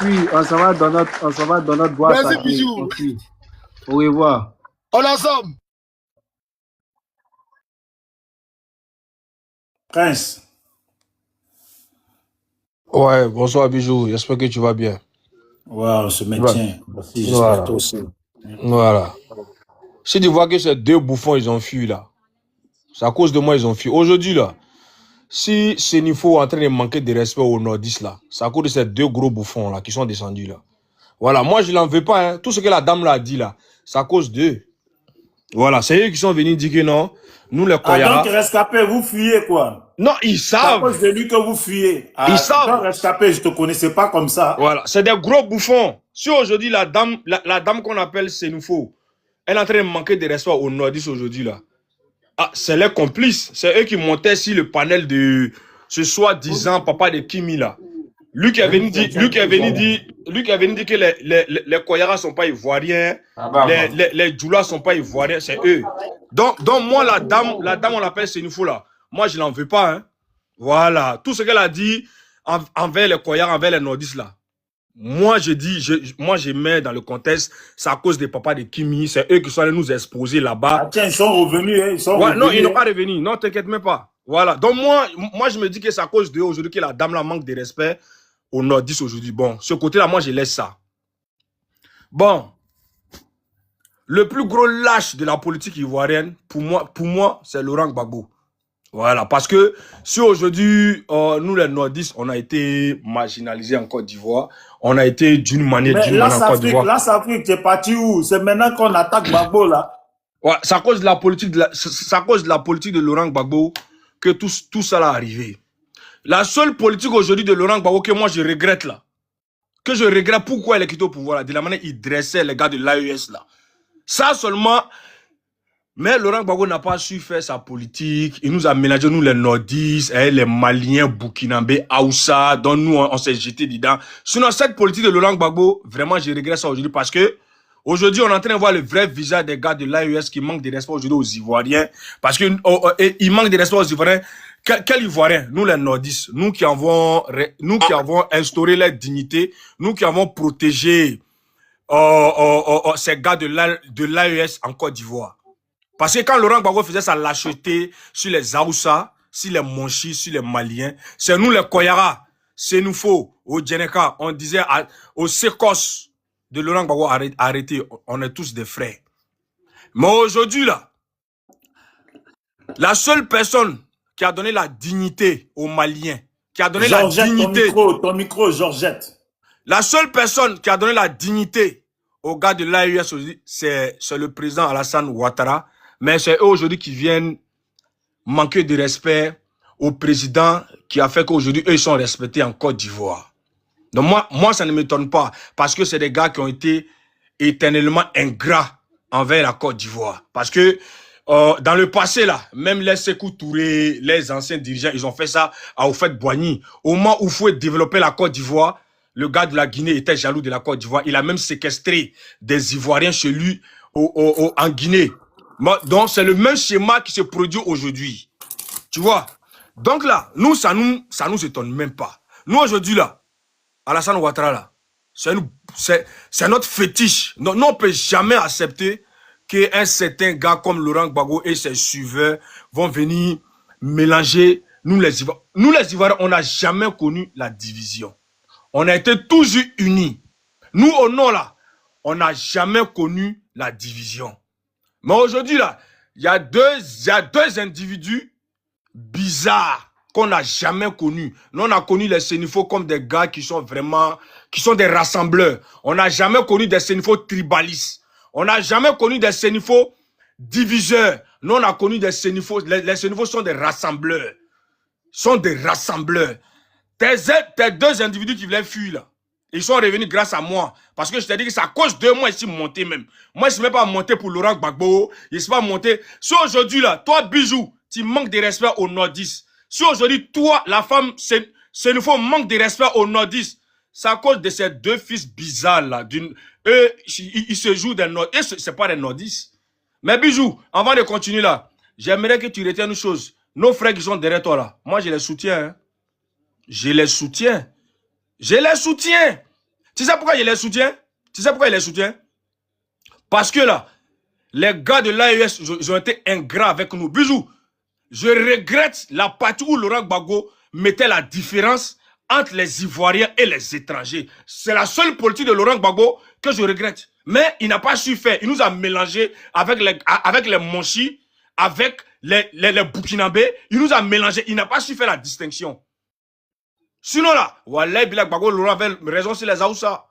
Oui, on s'en va dans notre boîte. Merci, bisous. Au revoir. On ensemble. Prince. Ouais, bonsoir Bijou, j'espère que tu vas bien. Ouais, on se maintient. Merci, j'espère toi aussi. Voilà. Si tu vois que ces deux bouffons, ils ont fui là, c'est à cause de moi ils ont fui. Aujourd'hui là, si Sénifo est en train de manquer de respect aux nordistes là, c'est à cause de ces deux gros bouffons là qui sont descendus là. Voilà, moi je l'en veux pas, hein. Tout ce que la dame là a dit là, c'est à cause d'eux. Voilà, c'est eux qui sont venus dire que non, nous les Koyara... Ah, donc rescapé, vous fuyez quoi? Non, ils C'est à savent. cause de lui que vous fuyez. Ah, Ils savent. Quand rescapé, je te connaissais pas comme ça. Voilà, c'est des gros bouffons. Si aujourd'hui la dame qu'on appelle Sénifo, elle est en train de manquer de respect aux nordistes aujourd'hui là. Ah, c'est les complices. C'est eux qui montaient sur le panel de ce soi-disant papa de Kimi là. Lui qui est venu dire que les Koyara sont pas ivoiriens, les Djoula sont pas ivoiriens, c'est eux. Donc moi la dame on l'appelle Sénifo là. Moi je l'en veux pas, hein. Voilà, tout ce qu'elle a dit envers les Koyara, envers les nordistes là. Moi, je mets dans le contexte, c'est à cause des papas de Kimi, c'est eux qui sont allés nous exposer là-bas. Ah tiens, ils sont revenus, hein, ils sont revenus. Non, ils n'ont pas revenu, non, t'inquiète même pas. Voilà, donc moi, je me dis que c'est à cause d'eux aujourd'hui que la dame là manque de respect aux nordistes aujourd'hui. Bon, ce côté-là, moi, je laisse ça. Bon, le plus gros lâche de la politique ivoirienne, pour moi c'est Laurent Gbagbo. Voilà, parce que si aujourd'hui, nous les nordistes, on a été marginalisés en Côte d'Ivoire, on a été d'une manière en Côte d'Ivoire. Là, ça fait que tu es parti où? C'est maintenant qu'on attaque Gbagbo là. Ouais, c'est à cause de la politique de Laurent Gbagbo que tout ça là arrivé. La seule politique aujourd'hui de Laurent Gbagbo que moi je regrette là, que je regrette pourquoi il est quitté au pouvoir là, de la manière il dressait les gars de l'AES là. Ça seulement. Mais Laurent Gbagbo n'a pas su faire sa politique. Il nous a mélangé, nous les nordistes, les Maliens, Burkinabé, Aoussa, dont nous on s'est jeté dedans. Sinon, cette politique de Laurent Gbagbo, vraiment, je regrette ça aujourd'hui parce que aujourd'hui, on est en train de voir le vrai visage des gars de l'AES qui manquent de respect aujourd'hui aux Ivoiriens. Parce qu'ils manquent de respect aux Ivoiriens. Quel Ivoirien? Nous les nordistes, nous qui avons instauré leur dignité, nous qui avons protégé ces gars de l'AES en Côte d'Ivoire. Parce que quand Laurent Gbagbo faisait sa lâcheté sur les Aoussa, sur les Monchis, sur les Maliens, c'est nous les Koyara, c'est nous faux, au Djeneka, on disait au Sécos de Laurent Gbagbo arrêtez, on est tous des frères. Mais aujourd'hui là, la seule personne qui a donné la dignité aux Maliens, qui a donné Georgette, la dignité... ton micro, Georgette. La seule personne qui a donné la dignité aux gars de l'AES, c'est le président Alassane Ouattara. Mais c'est eux aujourd'hui qui viennent manquer de respect au président qui a fait qu'aujourd'hui, eux, ils sont respectés en Côte d'Ivoire. Donc moi, ça ne m'étonne pas parce que c'est des gars qui ont été éternellement ingrats envers la Côte d'Ivoire. Parce que dans le passé, là, même les Sékou Touré, les anciens dirigeants, ils ont fait ça à Houphouët-Boigny. Au moment où Houphouët développait la Côte d'Ivoire, le gars de la Guinée était jaloux de la Côte d'Ivoire. Il a même séquestré des Ivoiriens chez lui en Guinée. Donc, c'est le même schéma qui se produit aujourd'hui. Tu vois? Donc là, nous, ça nous étonne même pas. Nous, aujourd'hui, là, Alassane Ouattara, là, c'est notre fétiche. Nous, on ne peut jamais accepter qu'un certain gars comme Laurent Gbagbo et ses suiveurs vont venir mélanger nous les Ivoiriens. Nous, les Ivoiriens, on n'a jamais connu la division. On a été toujours unis. Nous, au nord, là, on n'a jamais connu la division. Mais aujourd'hui, là, il y a deux individus bizarres qu'on n'a jamais connus. Nous, on a connu les Sénifos comme des gars qui sont des rassembleurs. On n'a jamais connu des Sénifos tribalistes. On n'a jamais connu des Sénifos diviseurs. Nous, on a connu des Sénifos. Les Sénifos sont des rassembleurs. Tes deux individus qui voulaient fuir, là, ils sont revenus grâce à moi. Parce que je t'ai dit que c'est à cause de moi, ils sont montés même. Moi, je ne suis même pas monté pour Laurent Gbagbo. Je ne suis pas monté. Si aujourd'hui, là, toi, Bijou, tu manques de respect aux nordistes. Si aujourd'hui, toi, la femme, c'est une fois manque de respect aux nordistes. C'est à cause de ces deux fils bizarres, là. Eux, ils se jouent des nordistes. Et ce n'est pas des nordistes. Mais Bijou, avant de continuer là, j'aimerais que tu retiennes une chose. Nos frères qui sont derrière toi, là, moi, je les soutiens. Hein. Je les soutiens. Tu sais pourquoi je les soutiens? Tu sais pourquoi je les soutiens? Parce que là, les gars de l'AES, ils ont été ingrats avec nous. Bijou, je regrette la partie où Laurent Gbagbo mettait la différence entre les Ivoiriens et les étrangers. C'est la seule politique de Laurent Gbagbo que je regrette. Mais il n'a pas su faire. Il nous a mélangé avec les Monchi, avec les Burkinabés. Il nous a mélangé. Il n'a pas su faire la distinction. Sinon là, Wallah, Gbagbo Laurent avait raison sur les Aoussa.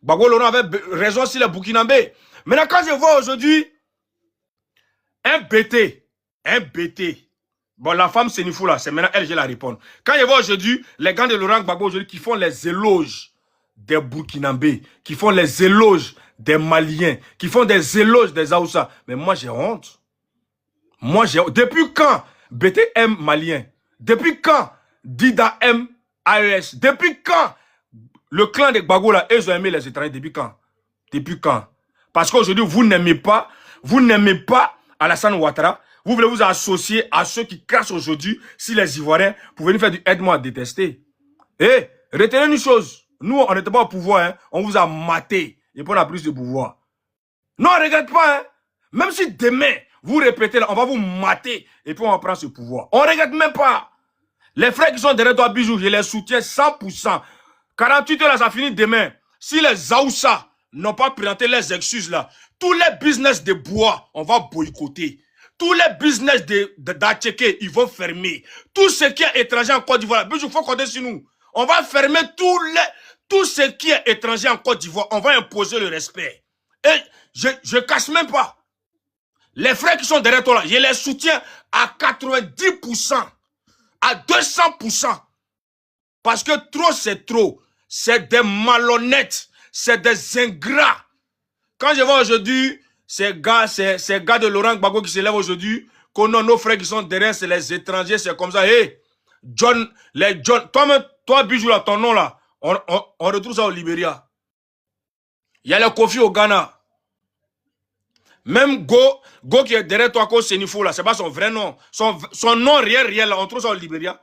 Gbagbo Laurent avait raison sur les Burkinabés. Maintenant, quand je vois aujourd'hui un BT, bon, la femme Sénifou là, c'est maintenant elle, je la répondre. Quand je vois aujourd'hui les gars de Laurent Gbagbo aujourd'hui qui font les éloges des Burkinabés, qui font les éloges des Maliens, qui font des éloges des Aoussa, mais moi j'ai honte. Moi j'ai honte. Depuis quand BT aime Malien? Depuis quand Dida aime AES? Depuis quand le clan de Gbagbo là, ils ont aimé les étrangers? Depuis quand? Depuis quand? Parce qu'aujourd'hui, vous n'aimez pas Alassane Ouattara. Vous voulez vous associer à ceux qui crachent aujourd'hui si les Ivoiriens pour venir faire du aide-moi à détester. Et retenez une chose. Nous, on n'était pas au pouvoir. Hein. On vous a maté. Et puis on a plus de pouvoir. Non, on ne regrette pas. Hein. Même si demain, vous répétez, là, on va vous mater. Et puis on va prendre ce pouvoir. On ne regrette même pas. Les frères qui sont derrière toi, Bijou, je les soutiens 100%. 48 heures, là, ça finit demain. Si les Aoussa n'ont pas présenté les excuses là, tous les business de bois, on va boycotter. Tous les business d'Atcheke, ils vont fermer. Tout ce qui est étranger en Côte d'Ivoire, il faut compter sur nous. On va fermer tout ce qui est étranger en Côte d'Ivoire. On va imposer le respect. Et je cache même pas. Les frères qui sont derrière toi là, je les soutiens à 90%, à 200%. Parce que trop c'est trop. C'est des malhonnêtes. C'est des ingrats. Quand je vois aujourd'hui ces gars de Laurent Gbagbo qui se lèvent aujourd'hui, qu'on a nos frères qui sont derrière, c'est les étrangers, c'est comme ça. Hey, John, toi, Bijou, là, ton nom là, on retrouve ça au Libéria. Il y a le Kofi au Ghana. Même Go qui est derrière toi, c'est Sénifou là, c'est pas son vrai nom. Son nom réel, là, on trouve ça au Libéria.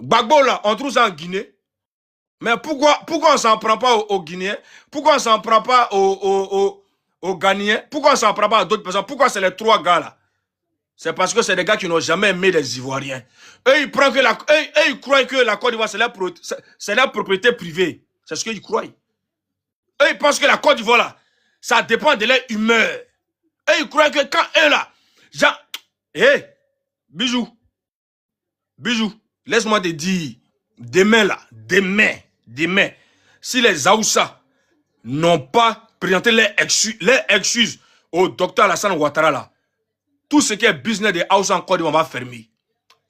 Gbagbo là, on trouve ça en Guinée. Mais pourquoi on s'en prend pas aux Guinéens? Pourquoi on s'en prend pas aux Ghanéens? Pourquoi on s'en prend pas à d'autres personnes? Pourquoi c'est les trois gars là? C'est parce que c'est des gars qui n'ont jamais aimé les Ivoiriens. Eux, ils croient que la Côte d'Ivoire, c'est leur propriété privée. C'est ce qu'ils croient. Eux, ils pensent que la Côte d'Ivoire là, ça dépend de leur humeur. Eux, ils croient que quand eux là, genre, hé, Bijou, laisse-moi te dire, demain là, demain, si les Aoussa n'ont pas présenté leurs excuses au docteur Alassane Ouattara là, tout ce qui est business des Aoussa en Côte d'Ivoire va fermer.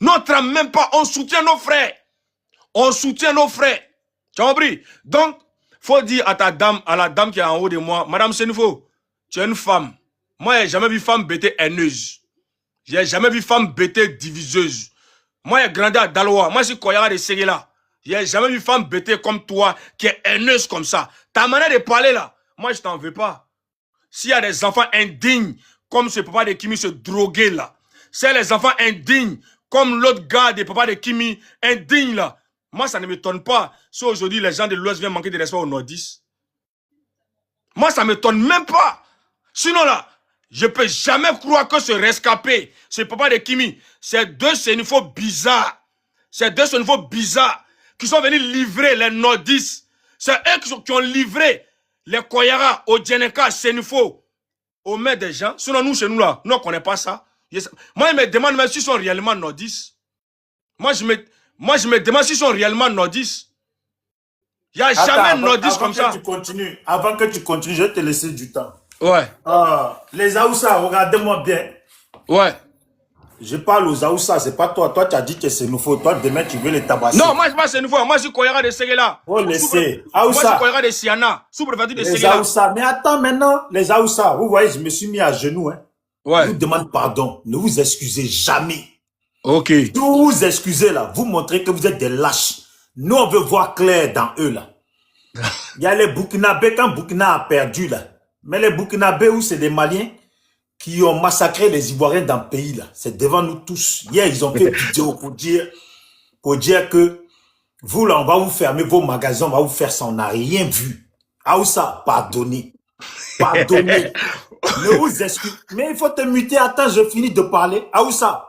Notre même pas, on soutient nos frères. On soutient nos frères. Tu as compris? Donc, faut dire à la dame qui est en haut de moi, Madame Sénifou, tu es une femme. Moi, j'ai jamais vu femme bêtée haineuse. J'ai jamais vu femme bêtée diviseuse. Moi, j'ai grandi à Daloa. Moi, je suis Koyara de Séguéla. J'ai jamais vu femme bêtée comme toi, qui est haineuse comme ça. Ta manière de parler là, moi, je t'en veux pas. S'il y a des enfants indignes, comme ce papa de Kimi se droguer là, s'il y a des enfants indignes, comme l'autre gars de papa de Kimi, indigne là, moi, ça ne m'étonne pas si aujourd'hui les gens de l'Ouest viennent manquer de respect aux nordistes. Moi, ça ne m'étonne même pas. Sinon là, je ne peux jamais croire que ce rescapé, ce papa de Kimi, c'est deux Sénifaux bizarres. C'est deux Sénifaux bizarres qui sont venus livrer les nordistes. C'est eux qui ont livré les Koyara, au Djeneka, Sénifaux, aux mains des gens. Sinon, nous, chez nous là, nous, on ne connaît pas ça. Moi, je me demande même s'ils sont réellement nordistes. Moi, je me demande s'ils sont réellement nordistes. Il n'y a jamais de nordistes comme ça. Avant que tu continues, je vais te laisser du temps. Ouais. Les Aoussa, regardez-moi bien. Ouais. Je parle aux Aoussa, c'est pas toi. Toi, tu as dit que c'est nouveau. Toi, demain, tu veux les tabasser. Non, moi, je pas c'est nouveau. Moi, je suis Koyara de Séguéla. Oh, laissez. Moi, je suis Koyara de Siana, sous-préfecture de Séguéla. Les Aoussa. Mais attends, maintenant, les Aoussa, vous voyez, je me suis mis à genoux. Hein. Ouais. Je vous demande pardon. Ne vous excusez jamais. Ok. Si vous vous excusez là, vous montrez que vous êtes des lâches. Nous, on veut voir clair dans eux là. Il y a les Burkinabés quand Burkina a perdu là. Mais les Burkinabés, où c'est des Maliens qui ont massacré les Ivoiriens dans le pays là. C'est devant nous tous. Hier, ils ont fait vidéo pour dire que vous là, on va vous fermer vos magasins, on va vous faire ça. On n'a rien vu. Aoussa, pardonnez. Pardonnez. Ne vous excusez. Mais il faut te muter. Attends, je finis de parler. Aoussa,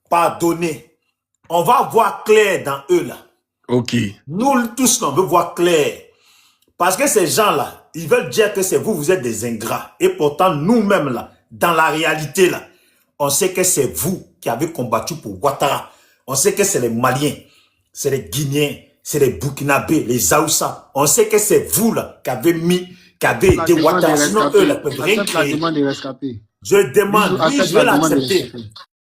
pardonnez. On va voir clair dans eux là. Ok. Nous tous, on veut voir clair. Parce que ces gens-là, ils veulent dire que c'est vous, vous êtes des ingrats. Et pourtant, nous-mêmes là, dans la réalité là, on sait que c'est vous qui avez combattu pour Ouattara. On sait que c'est les Maliens, c'est les Guinéens, c'est les Burkinabés, les Aoussa. On sait que c'est vous là qui avez mis, qui avez aidé Ouattara. Sinon, eux là, peuvent rien créer. Je demande, oui, je vais l'accepter.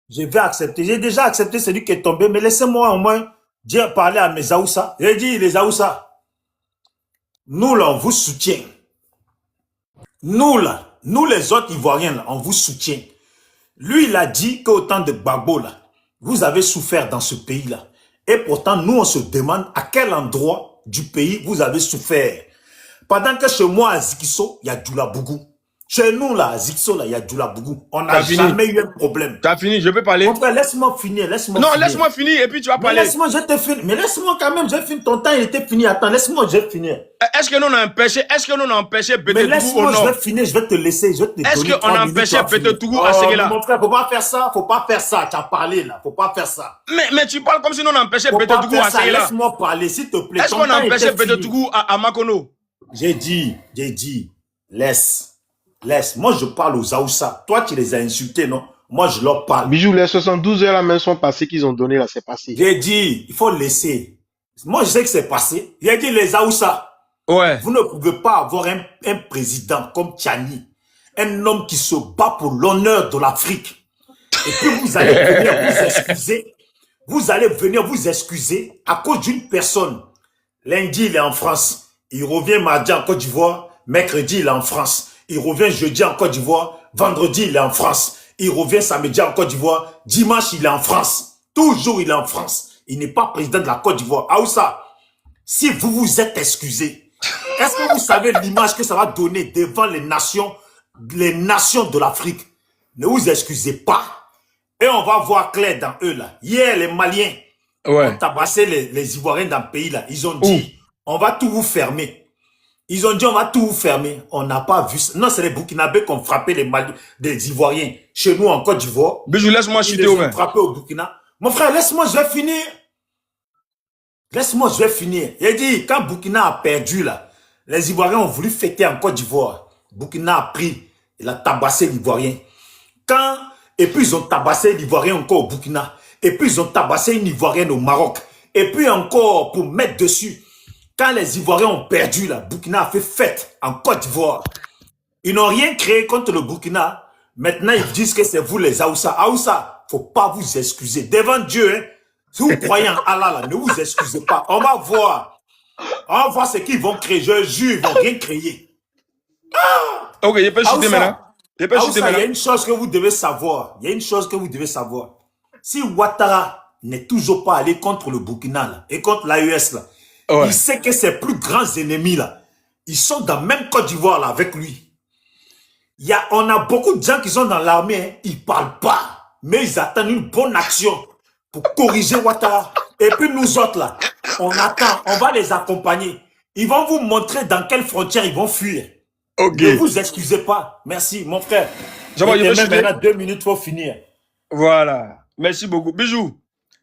Je vais accepter. J'ai déjà accepté celui qui est tombé, mais laissez-moi au moins dire, parler à mes Aoussa. J'ai dit, les Aoussa, nous là, on vous soutient. Nous là, nous les autres Ivoiriens là, on vous soutient. Lui, il a dit qu'au temps de Gbagbo là, vous avez souffert dans ce pays-là. Et pourtant, nous, on se demande à quel endroit du pays vous avez souffert. Pendant que chez moi, à Zikiso, il y a Djoulabougou. Chez nous, là, à Zikiso, là, il y a Djoulabougou. On n'a jamais eu un problème. Tu as fini, je peux parler? Mon frère, laisse-moi finir, laisse-moi non, finir. laisse-moi finir et puis tu vas parler. Laisse-moi, je te finis. Mais laisse-moi quand même, je finis. Ton temps, il était fini. Attends, laisse-moi, je vais finir. Est-ce que nous on a empêché Mais Bété Tougou laisse-moi, ou non? je vais finir, je vais te laisser. Je vais te Est-ce donner qu'on a empêché Bété Tougou à Séguéla? Mon frère, faut pas faire ça, faut pas faire ça. Tu as parlé là, faut pas faire ça. Mais tu parles comme si nous on a empêché Faut Bété pas Tougou faire à ça, Séguéla. laisse-moi parler, s'il te plaît. Est-ce qu'on a empêché Bété Tougou à Makono? J'ai dit, laisse. Moi, je parle aux Aoussa. Toi, tu les as insultés, non? Moi, je leur parle. Bijou, les 72 heures là même sont passées qu'ils ont donné là, c'est passé. J'ai dit, il faut laisser. Moi, je sais que c'est passé. J'ai dit, les Aoussa. Ouais. Vous ne pouvez pas avoir un président comme Tchani, un homme qui se bat pour l'honneur de l'Afrique. Et puis vous allez venir vous excuser. Vous allez venir vous excuser à cause d'une personne. Lundi, il est en France. Il revient mardi en Côte d'Ivoire. Mercredi, il est en France. Il revient jeudi en Côte d'Ivoire. Vendredi, il est en France. Il revient samedi en Côte d'Ivoire. Dimanche, il est en France. Toujours, il est en France. Il n'est pas président de la Côte d'Ivoire. Aoussa, si vous vous êtes excusé, est-ce que vous savez l'image que ça va donner devant les nations de l'Afrique? Ne vous excusez pas. Et on va voir clair dans eux là. Hier, les Maliens ont tabassé les Ivoiriens dans le pays là. Ils ont dit, on va tout vous fermer. Ils ont dit, on va tout vous fermer. On n'a pas vu ça. Non, c'est les Burkinabés qui ont frappé des Ivoiriens. Chez nous, en Côte d'Ivoire. Bijou, laisse-moi chuter au Ils ont frappé au Burkina. Mon frère, laisse-moi, je vais finir. Laisse-moi, je vais finir. Il a dit, quand Burkina a perdu, là, les Ivoiriens ont voulu fêter en Côte d'Ivoire. Burkina a pris, il a tabassé l'Ivoirien. Et puis ils ont tabassé l'Ivoirien encore au Burkina. Et puis ils ont tabassé une Ivoirienne au Maroc. Et puis encore, pour mettre dessus, quand les Ivoiriens ont perdu, là, Burkina a fait fête en Côte d'Ivoire. Ils n'ont rien créé contre le Burkina. Maintenant, ils disent que c'est vous les Aoussa. Aoussa, faut pas vous excuser. Devant Dieu, hein, si vous croyez en Allah, là, ne vous excusez pas. On va voir. On va voir ce qu'ils vont créer. Je jure, ils vont rien créer. Ok, je peux chuter maintenant. Il y a une chose que vous devez savoir. Il y a une chose que vous devez savoir. Si Ouattara n'est toujours pas allé contre le Burkina là, et contre l'AES, là, il sait que ses plus grands ennemis, là, ils sont dans la même Côte d'Ivoire là, avec lui. On a beaucoup de gens qui sont dans l'armée, hein, ils ne parlent pas, mais ils attendent une bonne action pour corriger Ouattara. Et puis nous autres, là, on attend, on va les accompagner. Ils vont vous montrer dans quelles frontières ils vont fuir. Ne vous excusez pas. Merci, mon frère. Maintenant 2 minutes, il faut finir. Voilà. Merci beaucoup. Bijou,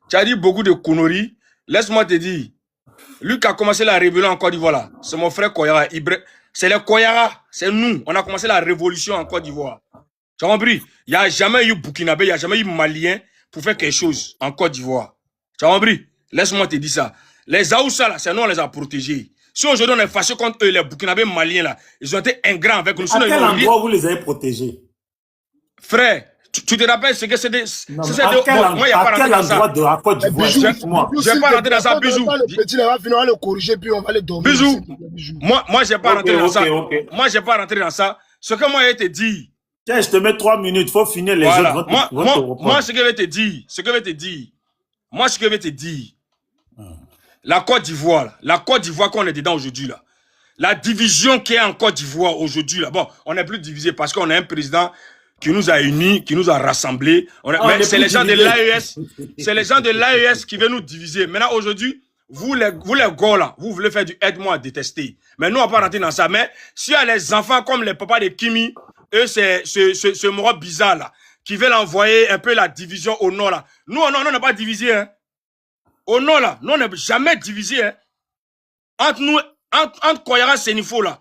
tu as dit beaucoup de conneries. Laisse-moi te dire. Lui qui a commencé la rébellion en Côte d'Ivoire, là, c'est mon frère Koyara. C'est les Koyara, c'est nous. On a commencé la révolution en Côte d'Ivoire. Tu as compris? Il n'y a jamais eu Burkinabé, il n'y a jamais eu Malien pour faire quelque chose en Côte d'Ivoire. Tu as compris? Laisse-moi te dire ça. Les Aoussa, là, c'est nous, on les a protégés. Si aujourd'hui on est fâché contre eux, les Burkinabés maliens, là, ils ont été ingrats avec nous. À quel endroit vous les avez protégés? Frère, tu te rappelles ce que c'est des... Moi, il n'y a pas quel endroit de la Côte d'Ivoire? Je ne vais pas rentrer dans ça, Bijou. Le petit, là, va finir, on va le corriger, puis on va le dormir. Bijou, moi, je ne vais pas rentrer dans ça. Moi, je ne vais pas rentrer dans ça. Ce que moi, je te dis... Tiens, je te mets 3 minutes, il faut finir les voilà. autres. Moi, ce que je vais te dire, la Côte d'Ivoire, qu'on est dedans aujourd'hui, là, la division qui est en Côte d'Ivoire aujourd'hui, là, bon, on n'est plus divisé parce qu'on a un président qui nous a unis, qui nous a rassemblés. Mais c'est les gens de l'AES, c'est les gens de l'AES qui veulent nous diviser. Maintenant, aujourd'hui, vous les gars là, vous voulez faire du aide-moi à détester. Mais nous, on va pas rentrer dans ça. Mais s'il y a les enfants comme les papas de Kimi, eux, c'est ce moro bizarre là, qui veulent envoyer un peu la division au nord là. Nous, on n'est pas divisé, hein. Au nord là, nous, on n'est jamais divisé, hein. Entre nous, entre Koyara et Senifo là,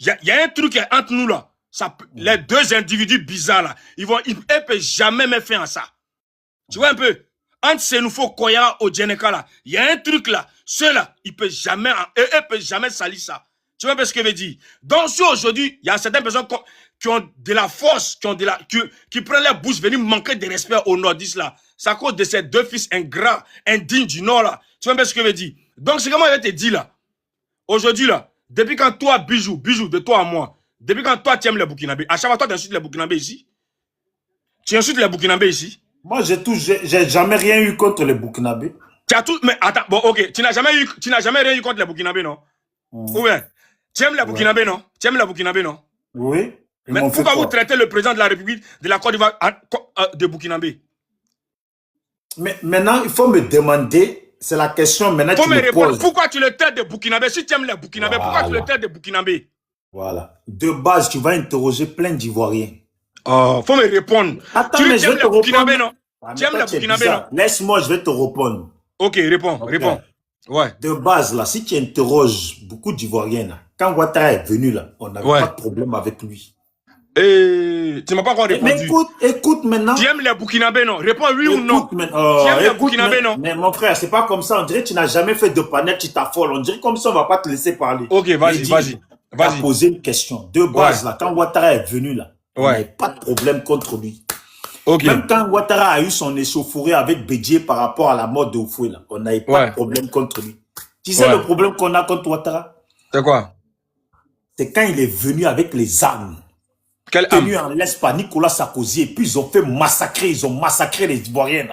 il y a un truc entre nous là. Ça, les deux individus bizarres là, ils peuvent jamais me faire ça. Tu vois un peu? Entre Senifo, Koyara au Djeneka là, il y a un truc là. Ceux-là, ils peuvent jamais salir ça. Tu vois un peu ce que je veux dire? Donc, si aujourd'hui, il y a certaines personnes qui ont de la force, qui prennent leur bouche venir manquer de respect aux nordistes là. C'est à cause de ces deux fils ingrats, indignes du nord là. Tu vois un peu ce que je veux dire? Donc, c'est comment je te dis là. Aujourd'hui là, depuis quand toi, Bijou, de toi à moi, depuis quand toi tu aimes les Burkinabés, à chaque fois toi tu insultes les Burkinabés ici. Tu insultes les Burkinabés ici. Moi, j'ai jamais rien eu contre les Burkinabés. Tu as tout, mais attends, bon, ok, tu n'as jamais rien eu contre les Burkinabés, non? Ou bien, tu aimes les Burkinabés, non? Tu aimes les Burkinabés, non? Oui. Mais pourquoi vous traitez le président de la République de la Côte d'Ivoire de Burkinabé? Mais maintenant, il faut me demander. C'est la question maintenant que tu me poses. Pourquoi tu le traites de Burkinabé? Si tu aimes les Burkinabés, pourquoi tu le traites de Burkinabé? Voilà. De base, tu vas interroger plein d'Ivoiriens. Oh, faut me répondre. Attends, Tu mais je vais te Burkinabé, répondre. non? Tu aimes les Burkinabé, non? Laisse-moi, je vais te répondre. Ok, réponds. Ouais. De base, là, si tu interroges beaucoup d'Ivoiriens, là, quand Ouattara est venu, là, on n'avait pas de problème avec lui. Et tu m'as pas encore répondu. Mais écoute maintenant. Tu aimes les Burkinabés, non? Réponds oui ou non. Tu aimes les Burkinabés, non? Mais mon frère, c'est pas comme ça. On dirait que tu n'as jamais fait de panel, tu t'affoles. On dirait comme ça, on va pas te laisser parler. Ok, vas-y. Tu as posé une question. De base, là, quand Ouattara est venu, là, on n'avait pas de problème contre lui. Okay. Même quand Ouattara a eu son échauffourée avec Bédié par rapport à la mort de Oufoué, là, on n'avait pas de problème contre lui. Tu sais le problème qu'on a contre Ouattara? C'est quoi? C'est quand il est venu avec les armes. Quelle tenu en laisse par Nicolas Sarkozy, et puis ils ont fait massacrer, ils ont massacré les Ivoiriens.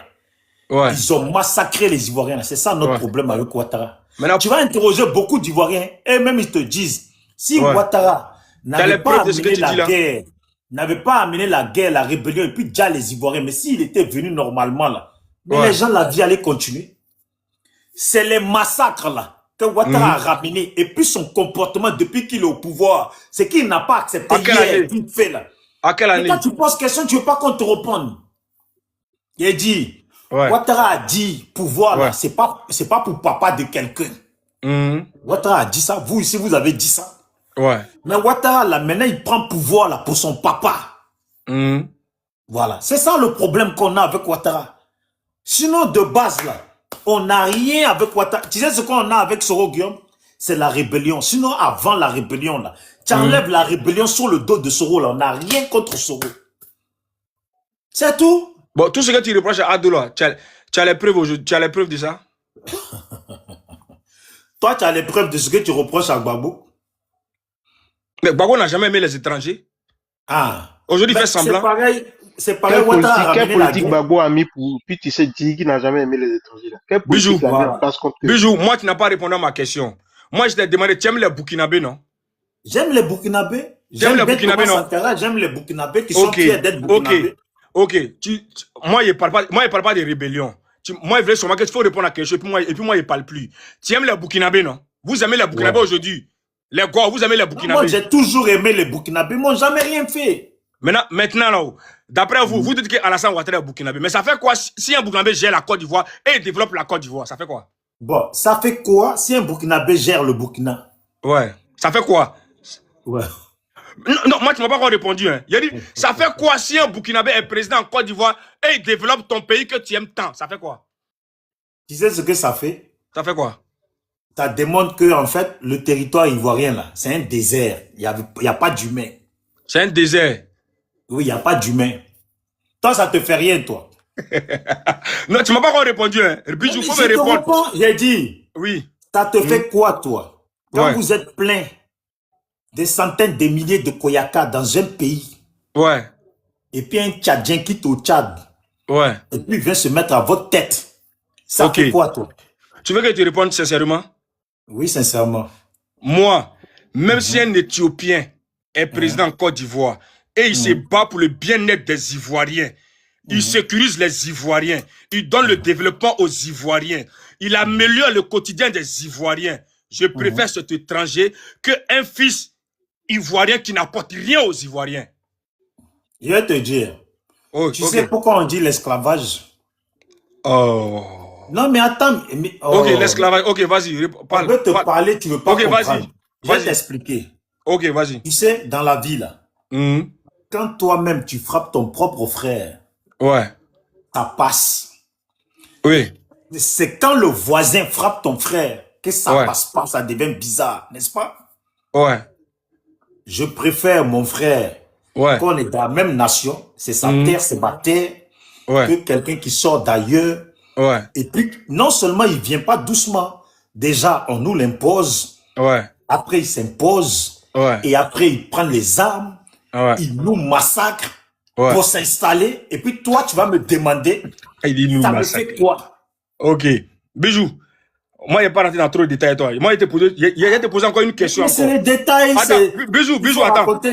Ouais. Ils ont massacré les Ivoiriens. C'est ça notre problème avec Ouattara. Maintenant, tu vas interroger beaucoup d'Ivoiriens, et même ils te disent, si Ouattara n'avait pas amené la guerre, la rébellion, et puis déjà les Ivoiriens, mais s'il était venu normalement là, mais les gens, la vie allait continuer. C'est les massacres là que Ouattara a ramené, et puis son comportement depuis qu'il est au pouvoir, c'est qu'il n'a pas accepté hier, fait là. À quelle année? Quand tu poses question, tu veux pas qu'on te réponde. Il a dit, Ouattara a dit, pouvoir là, c'est pas pour papa de quelqu'un. Ouattara a dit ça, vous ici vous avez dit ça. Mais Ouattara là, maintenant il prend pouvoir là pour son papa. Voilà, c'est ça le problème qu'on a avec Ouattara. Sinon de base là, on n'a rien avec Ouattara. Tu sais ce qu'on a avec Soro Guillaume? C'est la rébellion. Sinon, avant la rébellion, là, tu enlèves la rébellion sur le dos de Soro, là. On n'a rien contre Soro. C'est tout. Bon, tout ce que tu reproches à Ado, là, tu as les preuves aujourd'hui. Tu as les preuves de ça? Toi, tu as les preuves de ce que tu reproches à Gbagbo. Mais Gbagbo n'a jamais aimé les étrangers. Ah. Aujourd'hui, il fait semblant. C'est pareil. Quelle politique Gbagbo a mis pour... Puis tu sais, dit qu'il n'a jamais aimé les étrangers. Là. Quelle politique Bijou, moi, tu n'as pas répondu à ma question. Moi, je t'ai demandé, tu aimes les Burkinabés, non? J'aime les Burkinabés. J'aime les Burkinabés, non? J'aime les Burkinabés qui sont fiers d'être Burkinabés. Ok. Moi, il ne parle pas de rébellion. Moi, il veut seulement qu'il faut répondre à quelque chose, et puis moi, il ne parle plus. Tu aimes les Burkinabés, non? Vous aimez les Burkinabés aujourd'hui? Les gars, vous aimez les Burkinabés? Moi, j'ai toujours aimé les Burkinabés. Ils m'ont jamais rien fait. Maintenant, là, d'après vous, vous dites qu'Alassane Ouattara est Burkinabé. Mais ça fait quoi si un Burkinabé gère la Côte d'Ivoire et développe la Côte d'Ivoire? Ça fait quoi? Bon, ça fait quoi si un Burkinabé gère le Burkina? Ouais. Ça fait quoi? Ouais. Non, moi, tu m'as pas encore répondu. Hein. Il a dit, ça fait quoi si un Burkinabé est président en Côte d'Ivoire et il développe ton pays que tu aimes tant? Ça fait quoi? Tu sais ce que ça fait? Ça fait quoi? Ça démontre que, en fait, le territoire ivoirien, là, c'est un désert. Il y a pas d'humain. C'est un désert. Oui, il n'y a pas d'humain. Toi, ça te fait rien, toi. Non, tu m'as pas encore répondu. Hein. Bijou, faut me répondre. J'ai dit. Oui. Ça te fait quoi, toi? Quand vous êtes plein, des centaines de milliers de Koyaka dans un pays. Ouais. Et puis un Tchadien quitte au Tchad. Ouais. Et puis il vient se mettre à votre tête. Ça fait quoi, toi? Tu veux que je te réponde sincèrement? Oui, sincèrement. Moi, même si un Éthiopien est président en Côte d'Ivoire et il se bat pour le bien-être des Ivoiriens, il sécurise les Ivoiriens, il donne le développement aux Ivoiriens, il améliore le quotidien des Ivoiriens. Je préfère cet étranger qu'un fils ivoirien qui n'apporte rien aux Ivoiriens. Je vais te dire. Oh, Tu sais pourquoi on dit l'esclavage? Oh. Non, mais attends. Mais, Ok, l'esclavage. Ok, vas-y. On veut te parler, tu ne veux pas comprendre. Vas-y. Je vais t'expliquer. Ok, vas-y. Tu sais, dans la vie, là, quand toi-même, tu frappes ton propre frère, ouais, ça passe. Oui. C'est quand le voisin frappe ton frère que ça passe pas, ça devient bizarre, n'est-ce pas? Ouais. Je préfère mon frère, qu'on est de la même nation, c'est sa terre, c'est ma terre, que quelqu'un qui sort d'ailleurs. Et puis, non seulement il vient pas doucement, déjà on nous l'impose, après il s'impose, et après il prend les armes, il nous massacre pour s'installer, et puis toi tu vas me demander, ça me fait quoi? Ok. Bijou, moi je n'ai pas rentré dans trop de détails toi. Moi je vais te poser encore une question. C'est les détails, c'est... Bijou, attends. Ok,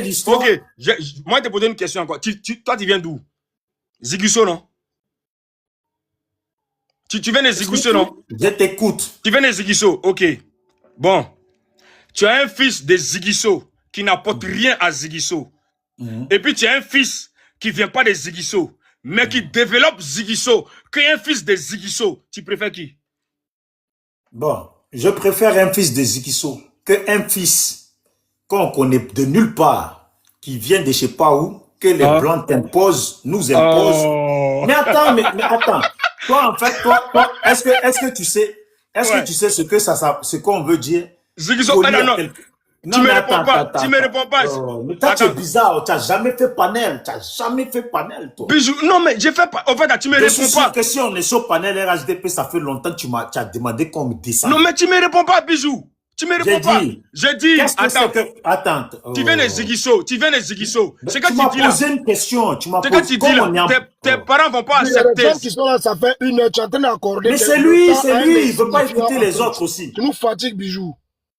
moi je te poser une question encore. Toi tu viens d'où? Ziguinchor, non? Tu viens de Ziguinchor, non? Je t'écoute. Tu viens de Ziguinchor, ok. Bon. Tu as un fils de Ziguinchor qui n'apporte rien à Ziguinchor. Et puis tu as un fils qui ne vient pas de Ziguinchor, mais qui développe Ziguinchor, qu'un fils de Ziguinchor. Tu préfères qui? Bon, je préfère un fils de Ziguinchor qu'un fils qu'on connaît de nulle part, qui vient de je sais pas où, que les Blancs t'imposent, nous imposent. Mais attends, mais attends. Toi, en fait, toi, est-ce que tu sais, que tu sais ce qu'on veut dire? Ziguinchor, non, tu me réponds pas. Tu me réponds pas. Mais toi, tu es bizarre. Tu n'as jamais fait panel. Tu n'as jamais fait panel, toi. Bijou, non, mais j'ai fait pas. En fait, tu me réponds pas. Que si on est sur panel RHDP, ça fait longtemps que tu as demandé qu'on me descende. Non, mais tu me réponds pas, Bijou. Tu me réponds pas. J'ai dit. Attends. Tu viens de Ziguinchor. Tu viens de Ziguinchor. C'est quand tu m'as posé une question. Tu m'as posé. C'est quand tu dis là. Tes parents vont pas accepter. Les gens qui sont là, ça fait une heure. Tu es en train d'accorder. Mais c'est lui. Il veut pas écouter les autres aussi. Tu nous fatigues, Bijou.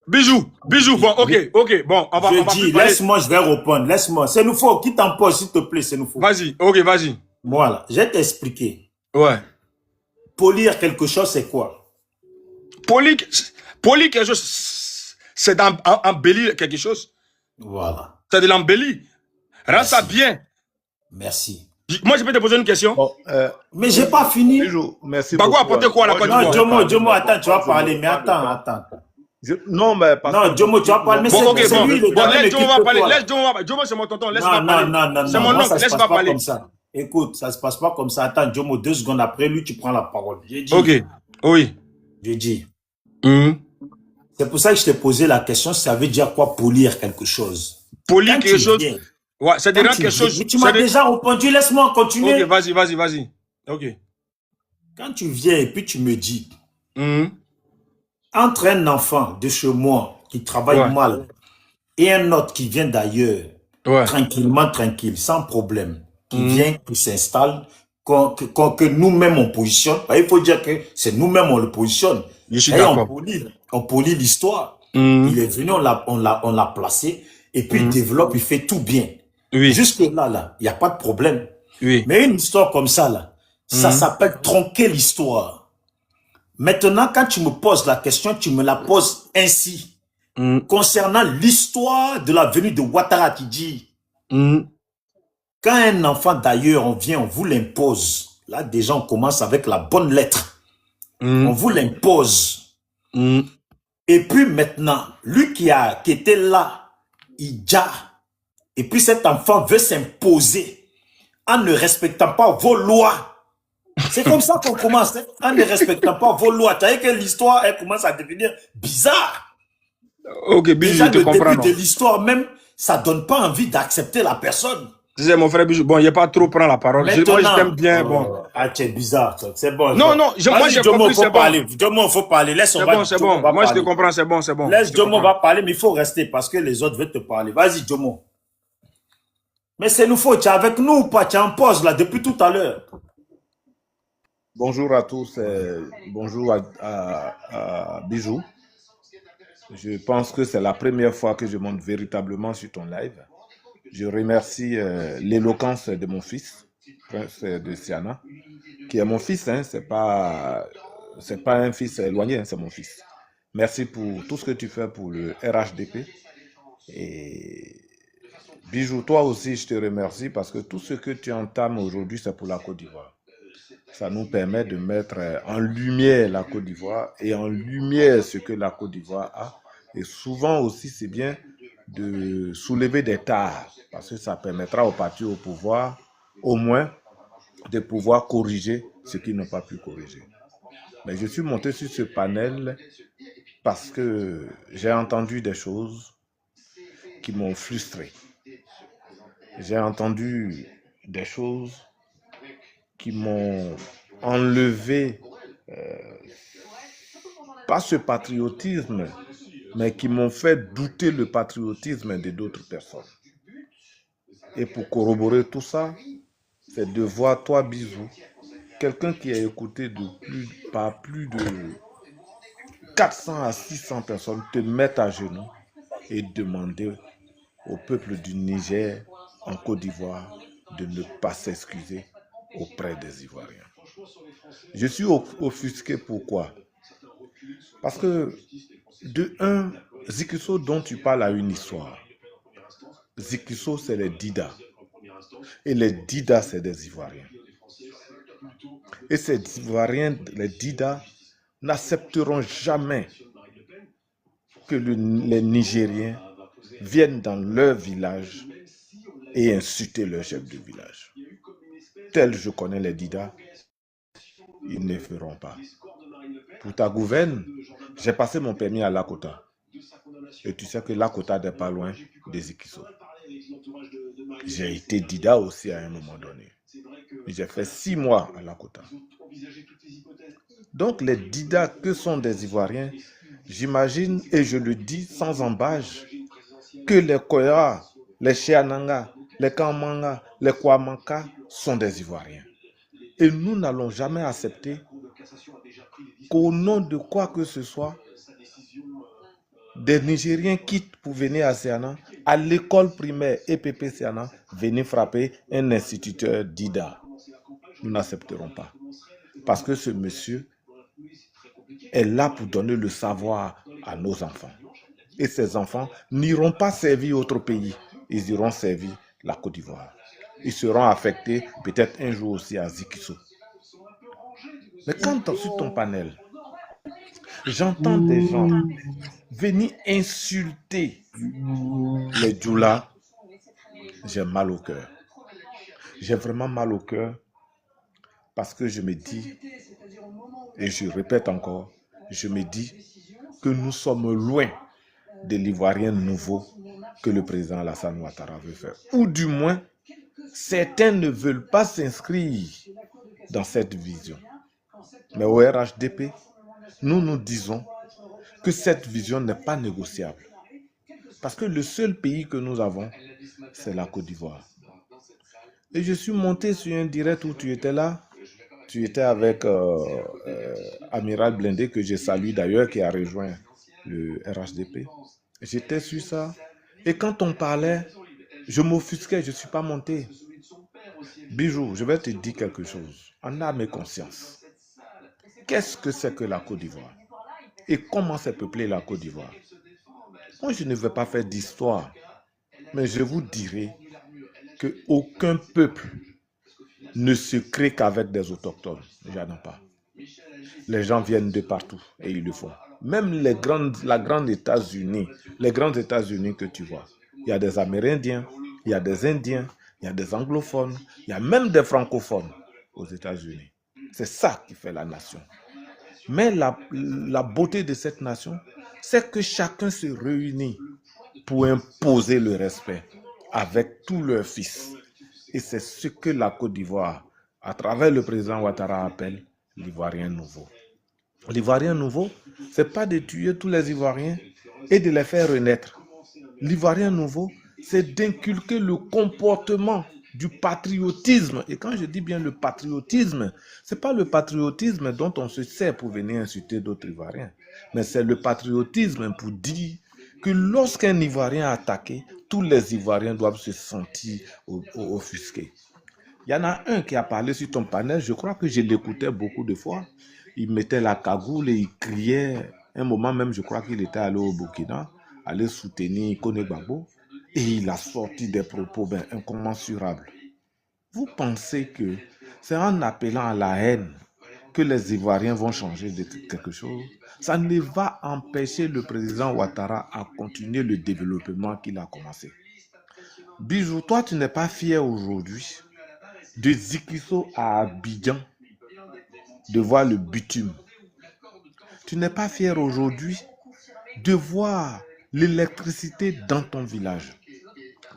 Bijou, bon, ok, bon, on va dis, laisse-moi, je vais répondre, laisse-moi. C'est nous faut, qui t'en pose, s'il te plaît, c'est nous faut. Vas-y, ok, vas-y. Voilà, je vais t'expliquer. Ouais. Polir quelque chose, c'est quoi? Polir quelque chose, c'est d'embellir quelque chose. Voilà. C'est de l'embellir. Rends ça bien. Merci. Moi, je peux te poser une question. Bon, mais j'ai pas fini. Merci beaucoup. Apporter quoi à la Côte d'Ivoire? Jomo, attends, tu vas parler, mais attends. Non, mais parce non, Jomo, tu vas parler, mais c'est lui le gars. Laisse Jomo va parler. Laisse Jomo va. Jomo, c'est mon tonton. Laisse-moi parler. Non. C'est mon oncle. Laisse-moi parler. Comme ça. Écoute, ça se passe pas comme ça. Attends, Jomo, 2 secondes après, lui, tu prends la parole. J'ai dit. Ok. Oui. J'ai dit. C'est pour ça que je t'ai posé la question. Ça veut dire quoi polir quelque chose? Polir quelque chose. Ouais, ça dira quelque chose. Mais tu m'as déjà répondu. Laisse-moi continuer. Ok, vas-y. Ok. Quand tu viens et puis tu me dis. Entre un enfant de chez moi qui travaille mal et un autre qui vient d'ailleurs, tranquille, sans problème, qui vient, qui s'installe, que nous-mêmes on positionne, il faut dire que c'est nous-mêmes on le positionne. Je suis d'accord. On polie l'histoire. Il est venu, on l'a placé, et puis il développe, il fait tout bien. Jusque là, il n'y a pas de problème. Mais une histoire comme ça, là, ça s'appelle tronquer l'histoire. Maintenant, quand tu me poses la question, tu me la poses ainsi. Concernant l'histoire de la venue de Ouattara, tu dis, quand un enfant d'ailleurs, on vient, on vous l'impose. Là, déjà, on commence avec la bonne lettre. On vous l'impose. Et puis maintenant, lui qui était là, il dit, et puis cet enfant veut s'imposer en ne respectant pas vos lois. C'est comme ça qu'on commence, hein, en ne respectant pas vos lois. Tu as vu que l'histoire, elle commence à devenir bizarre. Ok, Bijou, je te comprends. Le début de l'histoire même, ça donne pas envie d'accepter la personne. C'est mon frère Bijou. Bon, il n'y a pas trop prendre la parole. Moi, je t'aime bien. Bon. Ah, tu es bizarre. C'est bon. Non, moi, j'ai compris, c'est bon. Jomo, faut parler. Laisse, c'est bon. Moi, je te comprends, c'est bon. Laisse Jomo va parler, mais il faut rester parce que les autres veulent te parler. Vas-y, Jomo. Mais c'est nous faut, tu es avec nous ou pas? Tu es en pause là depuis tout à l'heure. Bonjour à tous, bonjour à Bijou. Je pense que c'est la première fois que je monte véritablement sur ton live. Je remercie l'éloquence de mon fils, Prince de Siana, qui est mon fils, hein, c'est pas c'est pas un fils éloigné, hein, c'est mon fils. Merci pour tout ce que tu fais pour le RHDP. Et Bijou, toi aussi, je te remercie parce que tout ce que tu entames aujourd'hui, c'est pour la Côte d'Ivoire. Ça nous permet de mettre en lumière la Côte d'Ivoire et en lumière ce que la Côte d'Ivoire a. Et souvent aussi, c'est bien de soulever des tares parce que ça permettra aux partis au pouvoir, au moins, de pouvoir corriger ce qu'ils n'ont pas pu corriger. Mais je suis monté sur ce panel parce que j'ai entendu des choses qui m'ont frustré. J'ai entendu des choses qui m'ont enlevé, pas ce patriotisme, mais qui m'ont fait douter le patriotisme de d'autres personnes. Et pour corroborer tout ça, c'est de voir toi, Bijou, quelqu'un qui a écouté par plus de 400 à 600 personnes te mettre à genoux et demander au peuple du Niger, en Côte d'Ivoire, de ne pas s'excuser auprès des Ivoiriens. Je suis offusqué, pourquoi? Parce que, de un, Zikiso dont tu parles a une histoire. Zikiso, c'est les Dida. Et les Dida, c'est des Ivoiriens. Et ces Ivoiriens, les Dida, n'accepteront jamais que les Nigériens viennent dans leur village et insulter leur chef de village. Tel je connais les Dida, ils ne feront pas. Pour ta gouverne, j'ai passé mon permis à Lakota. Et tu sais que Lakota n'est pas loin des Zikiso. J'ai été Dida aussi à un moment donné. J'ai fait 6 mois à Lakota. Donc les Dida, que sont des Ivoiriens, j'imagine, et je le dis sans embâche, que les Koya, les Chiananga, les Kamanga, les Kwamanka sont des Ivoiriens. Et nous n'allons jamais accepter qu'au nom de quoi que ce soit, des Nigériens quittent pour venir à Siana, à l'école primaire EPP Siana, venir frapper un instituteur Dida. Nous n'accepterons pas. Parce que ce monsieur est là pour donner le savoir à nos enfants. Et ces enfants n'iront pas servir autre pays. Ils iront servir la Côte d'Ivoire. Ils seront affectés peut-être un jour aussi à Zikiso. Mais quand sur ton panel, j'entends des gens venir insulter les Djoula, j'ai mal au cœur. J'ai vraiment mal au cœur parce que je me dis, et je répète encore, je me dis que nous sommes loin de l'Ivoirien nouveau que le président Alassane Ouattara veut faire. Ou du moins, certains ne veulent pas s'inscrire dans cette vision. Mais au RHDP, nous disons que cette vision n'est pas négociable. Parce que le seul pays que nous avons, c'est la Côte d'Ivoire. Et je suis monté sur un direct où tu étais là. Tu étais avec Amiral Blindé, que je salue d'ailleurs, qui a rejoint le RHDP. J'étais sur ça. Et quand on parlait, je m'offusquais, je ne suis pas monté. Bijou, je vais te dire quelque chose. En âme et conscience. Qu'est-ce que c'est que la Côte d'Ivoire? Et comment c'est peuplé la Côte d'Ivoire? Moi, je ne vais pas faire d'histoire. Mais je vous dirai qu'aucun peuple ne se crée qu'avec des autochtones. Il n'y en a pas. Les gens viennent de partout et ils le font. Même la grande États-Unis, les grands États-Unis que tu vois, il y a des Amérindiens, il y a des Indiens, il y a des anglophones, il y a même des francophones aux États-Unis. C'est ça qui fait la nation. Mais la beauté de cette nation, c'est que chacun se réunit pour imposer le respect avec tous leurs fils. Et c'est ce que la Côte d'Ivoire, à travers le président Ouattara, appelle l'Ivoirien nouveau. L'Ivoirien nouveau, ce n'est pas de tuer tous les Ivoiriens et de les faire renaître. L'Ivoirien nouveau, c'est d'inculquer le comportement du patriotisme. Et quand je dis bien le patriotisme, ce n'est pas le patriotisme dont on se sert pour venir insulter d'autres Ivoiriens, mais c'est le patriotisme pour dire que lorsqu'un Ivoirien est attaqué, tous les Ivoiriens doivent se sentir offusqués. Il y en a un qui a parlé sur ton panel, je crois que je l'écoutais beaucoup de fois. il mettait la cagoule et il criait. Un moment même, je crois qu'il était allé au Burkina, aller soutenir Kone Gbagbo, et il a sorti des propos incommensurables. Vous pensez que c'est en appelant à la haine que les Ivoiriens vont changer de quelque chose? Ça ne va empêcher le président Ouattara à continuer le développement qu'il a commencé. Bijou, toi, tu n'es pas fier aujourd'hui de Zikiso à Abidjan, de voir le bitume. Tu n'es pas fier aujourd'hui de voir l'électricité dans ton village.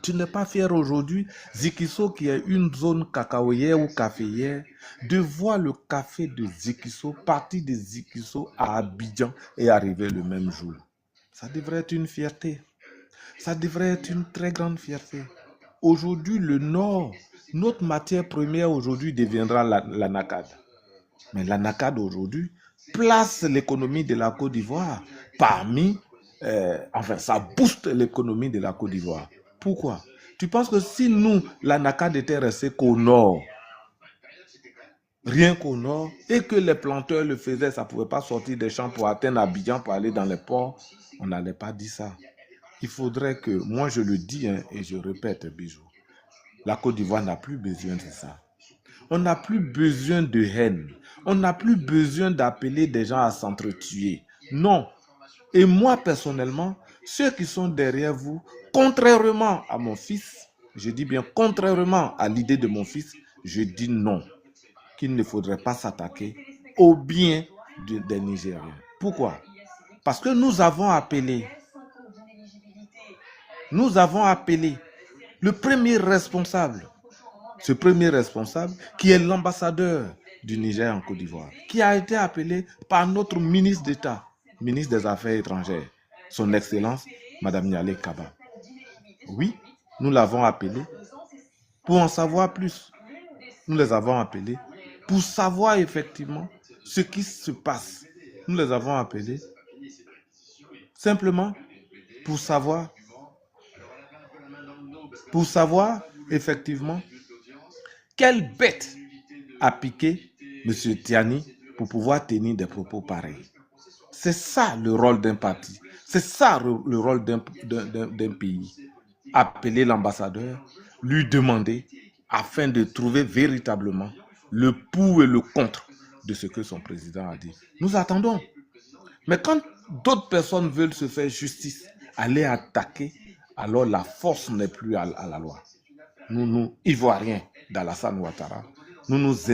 Tu n'es pas fier aujourd'hui, Zikiso, qui est une zone cacaoyère ou caféière, de voir le café de Zikiso partir de Zikiso à Abidjan et arriver le même jour. Ça devrait être une fierté. Ça devrait être une très grande fierté. Aujourd'hui, le Nord, notre matière première aujourd'hui deviendra l'anacade. Mais l'anacade aujourd'hui place l'économie de la Côte d'Ivoire parmi... ça booste l'économie de la Côte d'Ivoire. Pourquoi? Tu penses que si nous, l'anacade était resté qu'au nord, rien qu'au nord, et que les planteurs le faisaient, ça ne pouvait pas sortir des champs pour atteindre Abidjan, pour aller dans les ports, on n'allait pas dire ça. Il faudrait que, moi je le dis et je répète, Bijou, la Côte d'Ivoire n'a plus besoin de ça. On n'a plus besoin de haine. On n'a plus besoin d'appeler des gens à s'entretuer. Non. Et moi, personnellement, ceux qui sont derrière vous, contrairement à mon fils, je dis bien contrairement à l'idée de mon fils, je dis non, qu'il ne faudrait pas s'attaquer au bien des Nigériens. Pourquoi? Parce que nous avons appelé le premier responsable, ce premier responsable qui est l'ambassadeur du Niger en Côte d'Ivoire, qui a été appelé par notre ministre d'État, ministre des Affaires étrangères, son Excellence, Madame Niale Kaba. Oui, nous l'avons appelé pour en savoir plus. Nous les avons appelés pour savoir effectivement ce qui se passe. Nous les avons appelés simplement pour savoir effectivement quelle bête a piqué M. Tiani pour pouvoir tenir des propos pareils. C'est ça le rôle d'un parti. C'est ça le rôle d'un pays. Appeler l'ambassadeur, lui demander afin de trouver véritablement le pour et le contre de ce que son président a dit. Nous attendons. Mais quand d'autres personnes veulent se faire justice, aller attaquer, alors la force n'est plus à la loi. Nous, Ivoiriens d'Alassane Ouattara, nous nous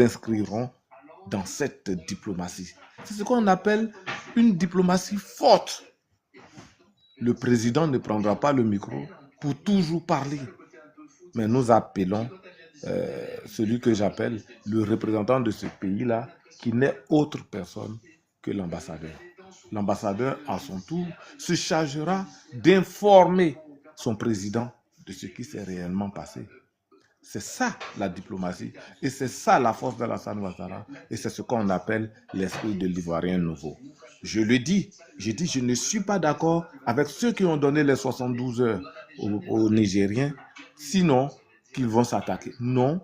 inscrirons dans cette diplomatie. C'est ce qu'on appelle une diplomatie forte. Le président ne prendra pas le micro pour toujours parler. Mais nous appelons celui que j'appelle le représentant de ce pays-là, qui n'est autre personne que l'ambassadeur. L'ambassadeur, à son tour, se chargera d'informer son président de ce qui s'est réellement passé. C'est ça la diplomatie et c'est ça la force d'Alassane Ouattara et c'est ce qu'on appelle l'esprit de l'Ivoirien nouveau. Je le dis, je ne suis pas d'accord avec ceux qui ont donné les 72 heures aux Nigériens, sinon qu'ils vont s'attaquer. Non,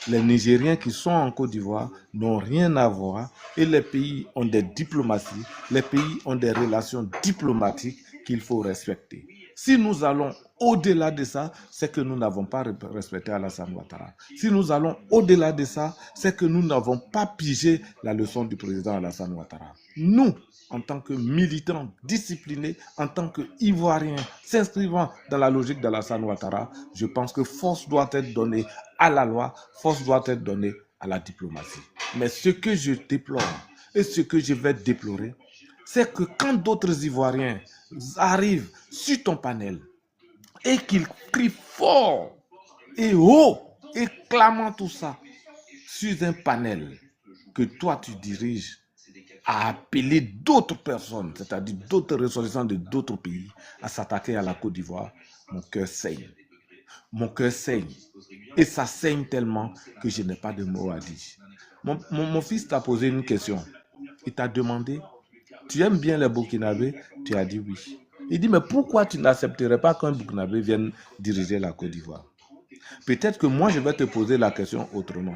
les Nigériens qui sont en Côte d'Ivoire n'ont rien à voir et les pays ont des diplomaties, les pays ont des relations diplomatiques qu'il faut respecter. Si nous allons au-delà de ça, c'est que nous n'avons pas respecté Alassane Ouattara. Si nous allons au-delà de ça, c'est que nous n'avons pas pigé la leçon du président Alassane Ouattara. Nous, en tant que militants disciplinés, en tant qu'Ivoiriens s'inscrivant dans la logique d'Alassane Ouattara, je pense que force doit être donnée à la loi, force doit être donnée à la diplomatie. Mais ce que je déplore et ce que je vais déplorer, c'est que quand d'autres Ivoiriens arrivent sur ton panel et qu'ils crient fort et haut et clamant tout ça sur un panel que toi tu diriges à appeler d'autres personnes, c'est-à-dire d'autres ressortissants de d'autres pays à s'attaquer à la Côte d'Ivoire, mon cœur saigne. Mon cœur saigne. Et ça saigne tellement que je n'ai pas de mots à dire. Mon fils t'a posé une question. Il t'a demandé, tu aimes bien les Burkinabés? Tu as dit oui. Il dit, mais pourquoi tu n'accepterais pas qu'un Burkinabé vienne diriger la Côte d'Ivoire? Peut-être que moi, je vais te poser la question autrement.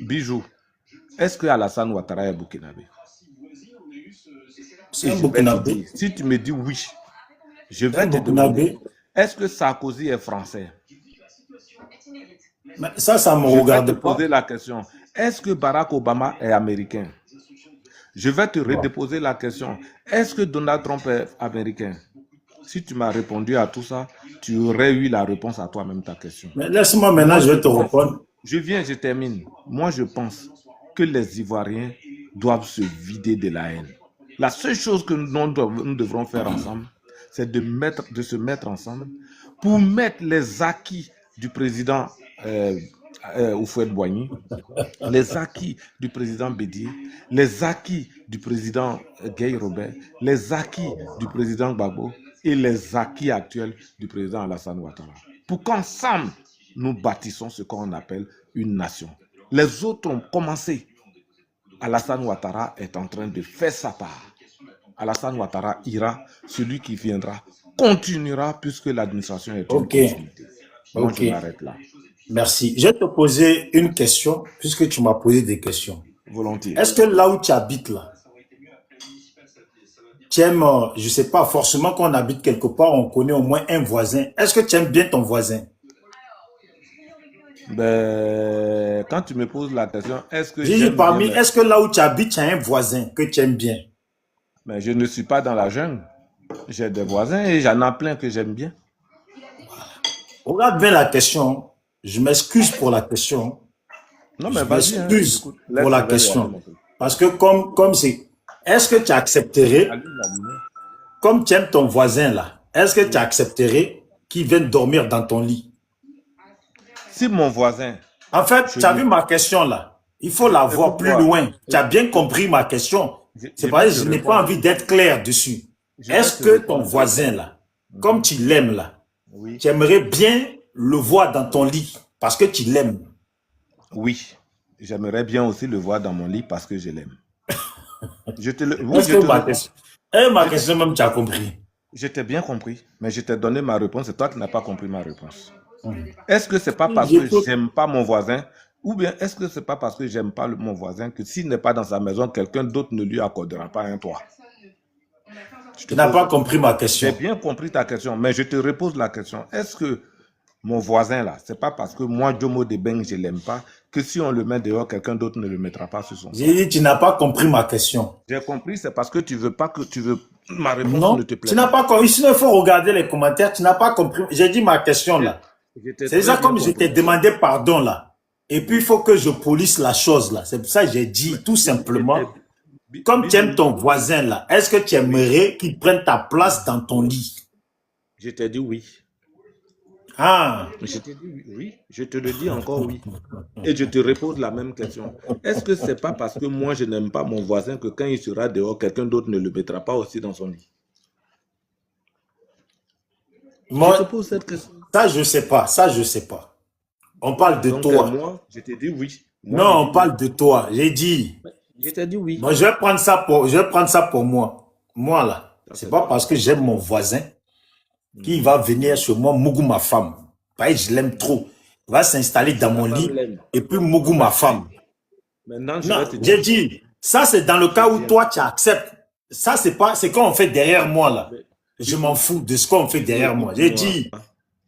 Bijou, Est-ce que Alassane Ouattara est burkinabé? C'est Et un je vais te burkinabé. dire, si tu me dis oui, je vais Un te demander, burkinabé. est-ce que Sarkozy est français? Mais ça me Je vais te regarde pas. poser la question, est-ce que Barack Obama est américain? Je vais te redéposer la question, est-ce que Donald Trump est américain? Si tu m'as répondu à tout ça, tu aurais eu la réponse à toi-même ta question. Mais laisse-moi maintenant, Moi, je je vais te pense, répondre. je termine. Moi, je pense que les Ivoiriens doivent se vider de la haine. La seule chose que nous devrons faire ensemble, c'est de se mettre ensemble pour mettre les acquis du président Houphouët-Boigny, les acquis du président Bédier, les acquis du président Guy Robert, les acquis du président Gbagbo et les acquis actuels du président Alassane Ouattara. Pour qu'ensemble, nous bâtissons ce qu'on appelle une nation. Les autres ont commencé. Alassane Ouattara est en train de faire sa part. Alassane Ouattara ira, celui qui viendra continuera puisque l'administration est une continuité. Moi, je m'arrête là. Merci. Je vais te poser une question, puisque tu m'as posé des questions. Volontiers. Est-ce que là où tu habites, là, tu aimes, je ne sais pas, forcément quand on habite quelque part, on connaît au moins un voisin. Est-ce que tu aimes bien ton voisin? Ben, quand tu me poses la question, est-ce que J'ai dit parmi, est-ce que là où tu habites, tu as un voisin que tu aimes bien? Mais je ne suis pas dans la jungle. J'ai des voisins et j'en ai plein que j'aime bien. Regarde bien la question. Je m'excuse pour la question. Non, mais je vas-y. m'excuse pour la question. Parce que comme c'est... Est-ce que tu accepterais, comme tu aimes ton voisin là, est-ce que tu accepterais qu'il vienne dormir dans ton lit? Si mon voisin... En fait, tu as vu ma question là. Il faut la voir plus loin. Tu as bien compris ma question. C'est parce que je n'ai pas envie d'être clair dessus. Est-ce que ton voisin là, comme tu l'aimes là, tu aimerais bien le voir dans ton lit parce que tu l'aimes? Oui. J'aimerais bien aussi le voir dans mon lit parce que je l'aime. Ma question même, tu as compris. Je t'ai bien compris, mais je t'ai donné ma réponse. C'est toi qui n'as pas compris ma réponse. Est-ce que c'est pas parce que j'aime pas mon voisin, ou bien est-ce que c'est pas parce que j'aime pas mon voisin que s'il n'est pas dans sa maison, quelqu'un d'autre ne lui accordera pas un toit? Tu n'as pas compris ma question. J'ai bien compris ta question, mais je te repose la question. Est-ce que mon voisin là, c'est pas parce que moi, Jomo Debeng, je l'aime pas, que si on le met dehors, quelqu'un d'autre ne le mettra pas sur son toit? J'ai dit, tu n'as pas compris ma question. J'ai compris, c'est parce que tu veux pas que ma réponse non, ne te plaît. Tu n'as pas compris. Sinon, il faut regarder les commentaires. Tu n'as pas compris. J'ai dit ma question là. C'est ça comme je t'ai demandé pardon là. Et puis, il faut que je polisse la chose là. C'est pour ça que j'ai dit tout simplement, comme tu aimes ton voisin là, est-ce que tu aimerais qu'il prenne ta place dans ton lit? Je t'ai dit oui. Ah. Je t'ai dit oui. Je te le dis encore oui. Et je te repose la même question. Est-ce que c'est pas parce que moi je n'aime pas mon voisin que quand il sera dehors, quelqu'un d'autre ne le mettra pas aussi dans son lit? Moi, je te pose cette question. Ça, je sais pas. Ça, je sais pas. On parle de donc, toi. Moi, je t'ai dit oui. Moi, non, on parle de toi. J'ai dit. Je t'ai dit oui. Moi, je vais prendre ça pour moi. Moi, là. C'est pas parce que j'aime mon voisin qu'il va venir chez moi, Mougou ma femme. Parce que je l'aime trop. Il va s'installer dans mon lit et puis Mougou ma femme. Maintenant, j'ai dit, ça c'est dans le cas où toi tu acceptes. Ça c'est pas, c'est qu'on fait derrière moi là. Je m'en fous de ce qu'on fait derrière moi. J'ai dit,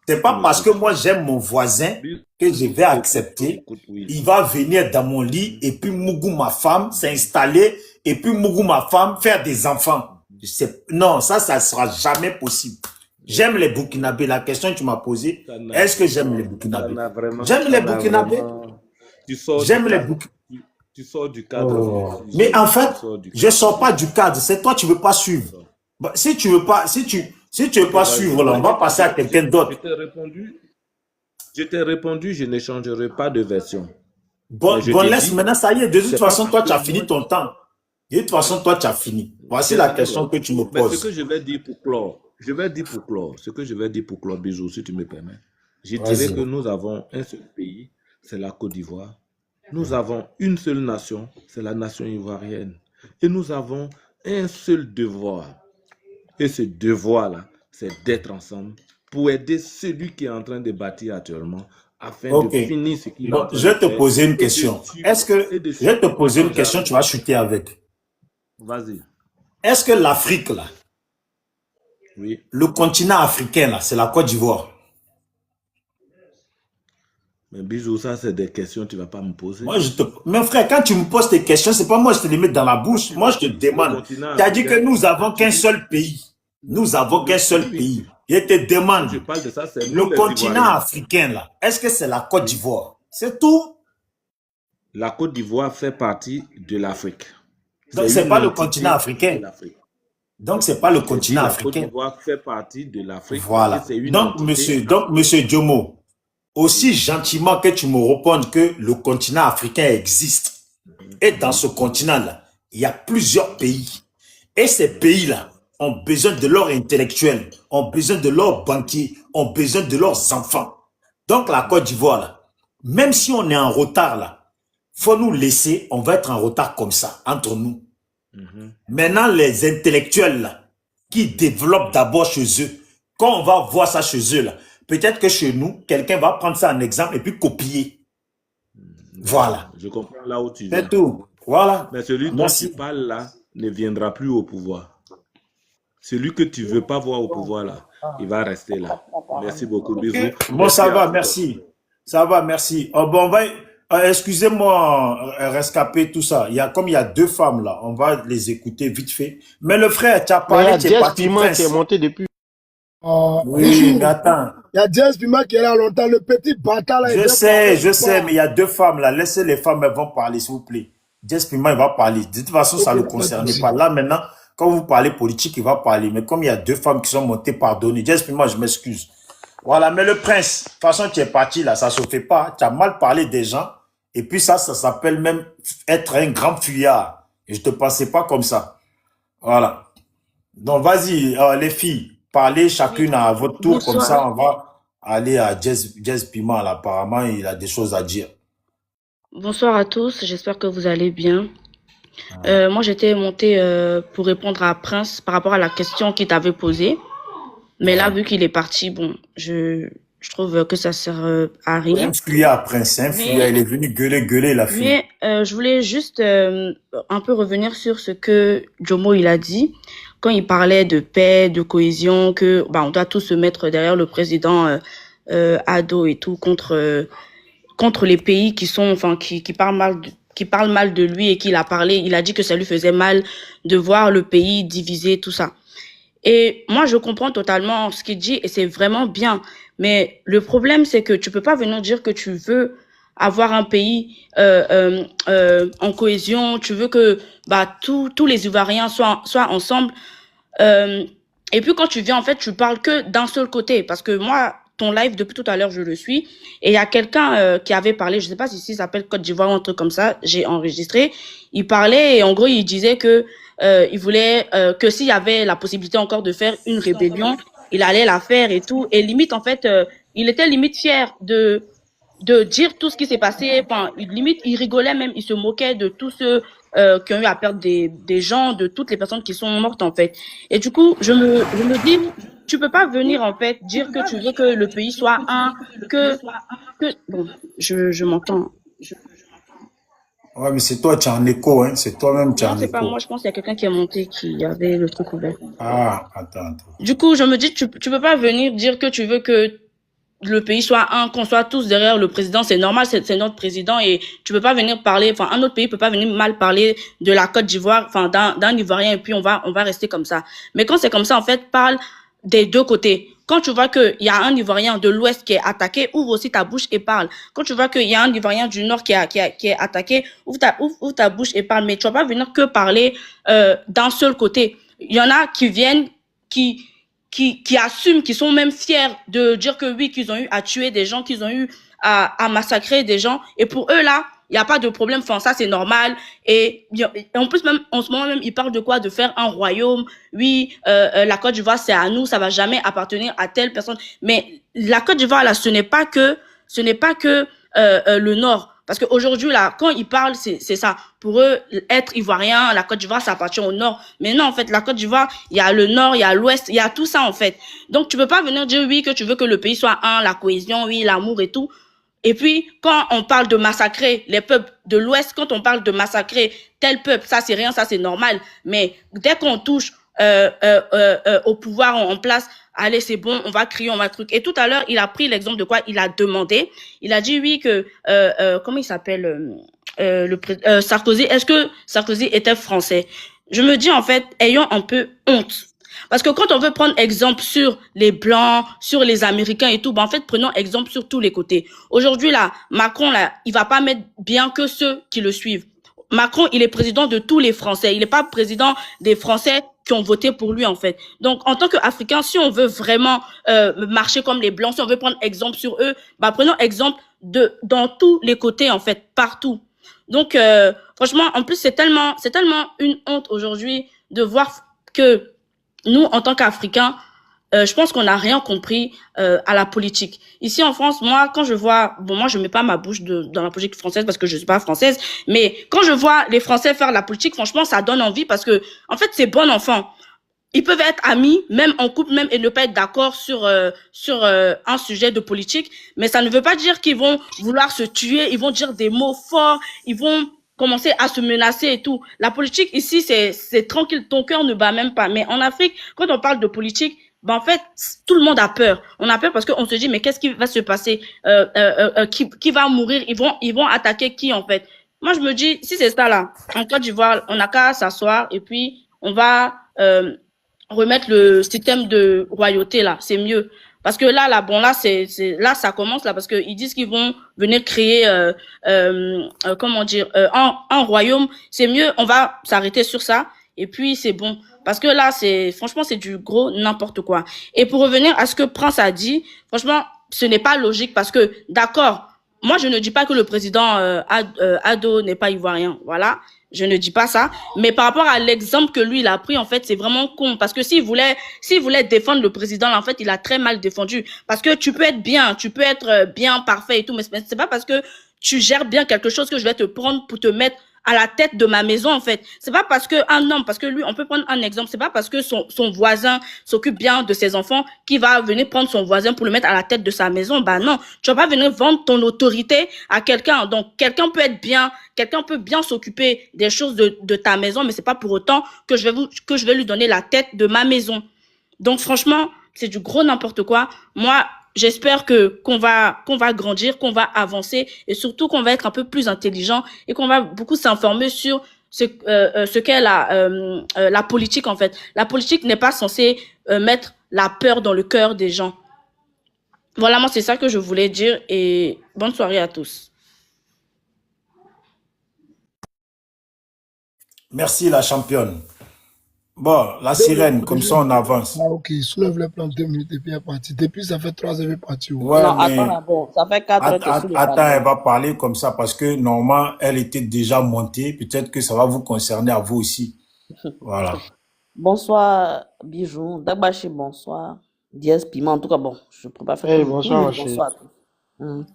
c'est pas parce que moi j'aime mon voisin que je vais accepter. Il va venir dans mon lit et puis Mougou ma femme s'installer et puis Mougou ma femme faire des enfants. Non, ça sera jamais possible. J'aime les Burkinabés. La question que tu m'as posée, est-ce que j'aime les Burkinabés? J'aime les Burkinabés. J'aime les Burkinabés. Tu sors du cadre. Oh. Mais en fait, je ne sors pas du cadre. C'est toi, tu ne veux pas suivre. Bah, si tu ne veux pas, si tu veux pas suivre, là, on va passer à quelqu'un d'autre. Je t'ai répondu, je n'échangerai pas de version. Bon, laisse maintenant, ça y est. De toute façon, toi, tu as fini ton temps. De toute façon, toi, tu as fini. Voici la question que tu me poses. Mais ce que je vais dire pour clore, ce que je vais dire pour clore, Bijou, si tu me permets, je dirais que nous avons un seul pays, c'est la Côte d'Ivoire. Nous avons une seule nation, c'est la nation ivoirienne. Et nous avons un seul devoir. Et ce devoir-là, c'est d'être ensemble pour aider celui qui est en train de bâtir actuellement afin de Ok. finir ce qu'il est en Donc, train je de vais te faire poser une et de question. Est-ce suivre, que, et de je vais te suivre poser une Tonton question, Jacques. tu vas chuter avec. Vas-y. Est-ce que l'Afrique, là, Oui. le continent africain, là, c'est la Côte d'Ivoire? Mais Bijou, ça, c'est des questions que tu ne vas pas me poser. Moi, mais frère, quand tu me poses tes questions, c'est pas moi, je te les mets dans la bouche. Moi, je te Le demande. continent Tu as dit que africain, nous avons quand tu qu'un dis, seul pays. Nous avons qu'un seul oui, pays. Je te quand demande, je parle de ça, c'est nous le les continent Ivoiriens. africain, là, est-ce que c'est la Côte Oui. d'Ivoire? C'est tout. La Côte d'Ivoire fait partie de l'Afrique. Donc, C'est c'est une pas le continent entité africain. de l'Afrique. Donc, c'est pas le J'ai dit continent la Côte africain. d'Ivoire fait partie de l'Afrique et Voilà. c'est une Donc, entité monsieur Diomo, aussi Oui. gentiment que tu me répondes que le continent africain existe. Et dans ce continent-là, il y a plusieurs pays. Et ces pays-là ont besoin de leurs intellectuels, ont besoin de leurs banquiers, ont besoin de leurs enfants. Donc, la Côte d'Ivoire, là, même si on est en retard, là, faut nous laisser, on va être en retard comme ça, entre nous. Maintenant, les intellectuels, là, qui développent d'abord chez eux, quand on va voir ça chez eux, là, peut-être que chez nous, quelqu'un va prendre ça en exemple et puis copier. Voilà. Je comprends là où tu C'est viens. tout. Voilà. Mais celui dont Merci. tu parles là ne viendra plus au pouvoir. Celui que tu ne veux pas voir au pouvoir là, il va rester là. Merci beaucoup, bisous. Bon, ça va, merci. Ça va, merci. Oh, bon, on va, excusez-moi, rescapé tout ça. Comme il y a deux femmes là, on va les écouter vite fait. Mais le frère, tu as Mais il y parlé, a tu es Jess parti Piment prince. qui est monté depuis. Oui, Bijou, mais attends. il y a Jess Pima qui est là longtemps, le petit bâtard là. il veut parler, Je il sais, parle. mais il y a deux femmes là. Laissez les femmes, elles vont parler, s'il vous plaît. Jess Piment, il va parler. De toute façon, ça Ok, ne le pas de concerne souci. pas. Là, maintenant, quand vous parlez politique, il va parler. Mais comme il y a deux femmes qui sont montées, pardonnez. Jess Piment, je m'excuse. Voilà, mais le prince, de toute façon, tu es parti là, ça se fait pas. Tu as mal parlé des gens. Et puis ça s'appelle même être un grand fuyard. Et je te pensais pas comme ça. Voilà. Donc, vas-y, les filles, parlez chacune à votre tour. Comme Bonsoir. ça, on va aller à Jess Piment. Là. Apparemment, il a des choses à dire. Bonsoir à tous, j'espère que vous allez bien. Moi, j'étais montée pour répondre à Prince par rapport à la question qu'il t'avait posée. Mais là, vu qu'il est parti, bon, je trouve que ça sert à rien. Un fuyard, prince, un fuyard. Il est venu gueuler la fille. Mais je voulais juste un peu revenir sur ce que Jomo il a dit quand il parlait de paix, de cohésion, que on doit tous se mettre derrière le président Ado et tout contre les pays qui sont qui parlent mal de lui et qu'il a parlé, il a dit que ça lui faisait mal de voir le pays divisé, tout ça. Et moi, je comprends totalement ce qu'il dit et c'est vraiment bien. Mais le problème, c'est que tu peux pas venir dire que tu veux avoir un pays en cohésion, tu veux que tous les Ivoiriens soient ensemble. Et puis quand tu viens, en fait, tu parles que d'un seul côté. Parce que moi, ton live, depuis tout à l'heure, je le suis. Et il y a quelqu'un qui avait parlé, je sais pas si ça s'appelle Côte d'Ivoire ou un truc comme ça, j'ai enregistré. Il parlait et en gros, il disait que il voulait que s'il y avait la possibilité encore de faire une rébellion, il allait la faire et tout. Et limite, en fait, il était limite fier de dire tout ce qui s'est passé. Enfin, limite, il rigolait même, il se moquait de tous ceux qui ont eu à perdre des gens, de toutes les personnes qui sont mortes, en fait. Et du coup, je me dis, tu peux pas venir, en fait, dire que tu veux que le pays soit un, bon, je m'entends. Ouais, mais c'est toi, tu es en écho, hein. C'est toi-même, tu es Non, en c'est pas écho. moi, je pense qu'il y a quelqu'un qui est monté qui avait le truc ouvert. Ah, attends. Du coup, je me dis, tu peux pas venir dire que tu veux que le pays soit un, qu'on soit tous derrière le président, c'est normal, c'est notre président et tu peux pas venir parler, un autre pays peut pas venir mal parler de la Côte d'Ivoire, d'un Ivoirien et puis on va rester comme ça. Mais quand c'est comme ça, en fait, parle des deux côtés. Quand tu vois qu'il y a un Ivoirien de l'Ouest qui est attaqué, ouvre aussi ta bouche et parle. Quand tu vois qu'il y a un Ivoirien du Nord qui est attaqué, ouvre ta bouche et parle. Mais tu vas pas venir que parler d'un seul côté. Il y en a qui viennent, qui assument, qui sont même fiers de dire que oui, qu'ils ont eu à tuer des gens, qu'ils ont eu à massacrer des gens. Et pour eux, là, il n'y a pas de problème. Ça, c'est normal. Et en plus, même, en ce moment même, ils parlent de quoi? De faire un royaume. Oui, la Côte d'Ivoire, c'est à nous. Ça va jamais appartenir à telle personne. Mais la Côte d'Ivoire, là, ce n'est pas que le Nord. Parce qu'aujourd'hui, là, quand ils parlent, c'est ça. Pour eux, être ivoirien, la Côte d'Ivoire, ça appartient au Nord. Mais non, en fait, la Côte d'Ivoire, il y a le Nord, il y a l'Ouest, il y a tout ça, en fait. Donc, tu peux pas venir dire, oui, que tu veux que le pays soit un, la cohésion, oui, l'amour et tout. Et puis, quand on parle de massacrer les peuples de l'Ouest, quand on parle de massacrer tel peuple, ça c'est rien, ça c'est normal. Mais dès qu'on touche au pouvoir en place, allez, c'est bon, on va crier, on va truc. Et tout à l'heure, il a pris l'exemple de quoi il a demandé. Il a dit, oui, que, comment il s'appelle, Sarkozy, est-ce que Sarkozy était français? Je me dis, en fait, ayons un peu honte. Parce que quand on veut prendre exemple sur les Blancs, sur les Américains et tout, ben en fait, prenons exemple sur tous les côtés. Aujourd'hui, là, Macron, là, il va pas mettre bien que ceux qui le suivent. Macron, il est président de tous les Français. Il n'est pas président des Français qui ont voté pour lui, en fait. Donc, en tant qu'Africain, si on veut vraiment marcher comme les Blancs, si on veut prendre exemple sur eux, bah, prenons exemple dans tous les côtés, en fait, partout. Donc, franchement, en plus, c'est tellement une honte aujourd'hui de voir que nous, en tant qu'Africains, je pense qu'on n'a rien compris à la politique. Ici en France, moi, quand je vois, bon, moi, je mets pas ma bouche dans la politique française parce que je suis pas française, mais quand je vois les Français faire la politique, franchement, ça donne envie parce que, en fait, c'est bon enfant. Ils peuvent être amis, même en couple, même et ne pas être d'accord sur un sujet de politique, mais ça ne veut pas dire qu'ils vont vouloir se tuer, ils vont dire des mots forts, ils vont commencer à se menacer et tout. La politique ici, c'est tranquille, ton cœur ne bat même pas. Mais en Afrique, quand on parle de politique, ben en fait, tout le monde a peur. On a peur parce qu'on se dit, mais qu'est-ce qui va se passer? Qui va mourir? Ils vont attaquer qui en fait? Moi, je me dis, si c'est ça là, en Côte d'Ivoire, on n'a qu'à s'asseoir et puis on va remettre le système de royauté là. C'est mieux. Parce que là, bon, là, là, ça commence là, parce que ils disent qu'ils vont venir créer, comment dire, un royaume. C'est mieux, on va s'arrêter sur ça, et puis c'est bon. Parce que là, franchement, c'est du gros n'importe quoi. Et pour revenir à ce que Prince a dit, franchement, ce n'est pas logique, parce que, d'accord, moi, je ne dis pas que le président Ado n'est pas ivoirien, voilà. Je ne dis pas ça, mais par rapport à l'exemple que lui il a pris, en fait, c'est vraiment con parce que s'il voulait défendre le président, là, en fait, il a très mal défendu parce que tu peux être bien parfait et tout, mais c'est pas parce que tu gères bien quelque chose que je vais te prendre pour te mettre à la tête de ma maison, en fait. C'est pas parce que un homme, parce que lui, on peut prendre un exemple, c'est pas parce que son voisin s'occupe bien de ses enfants qu'il va venir prendre son voisin pour le mettre à la tête de sa maison. Bah non, tu vas pas venir vendre ton autorité à quelqu'un. Donc, quelqu'un peut bien s'occuper des choses de ta maison, mais c'est pas pour autant que je vais lui donner la tête de ma maison. Donc, franchement, c'est du gros n'importe quoi. Moi, j'espère qu'on va grandir, qu'on va avancer et surtout qu'on va être un peu plus intelligent et qu'on va beaucoup s'informer sur ce qu'est la politique en fait. La politique n'est pas censée mettre la peur dans le cœur des gens. Voilà, moi c'est ça que je voulais dire et bonne soirée à tous. Merci la championne. Bon, la sirène, comme ça on avance. Ah, ok, il soulève les plans 2 minutes et puis elle est partie. Depuis, ça fait 3 heures, elle est partie. Ouais, Non, mais attends d'abord, ça fait 4 heures que je suis le attends, panneau. elle va parler comme ça parce que normalement, elle était déjà montée. Peut-être que ça va vous concerner à vous aussi. Voilà. Bonsoir, Bijou. Dagbashi, bonsoir. Diaz Piment, en tout cas, bon, je ne peux pas faire Hey, tout le bonsoir, mais ma chérie. bonsoir à tous.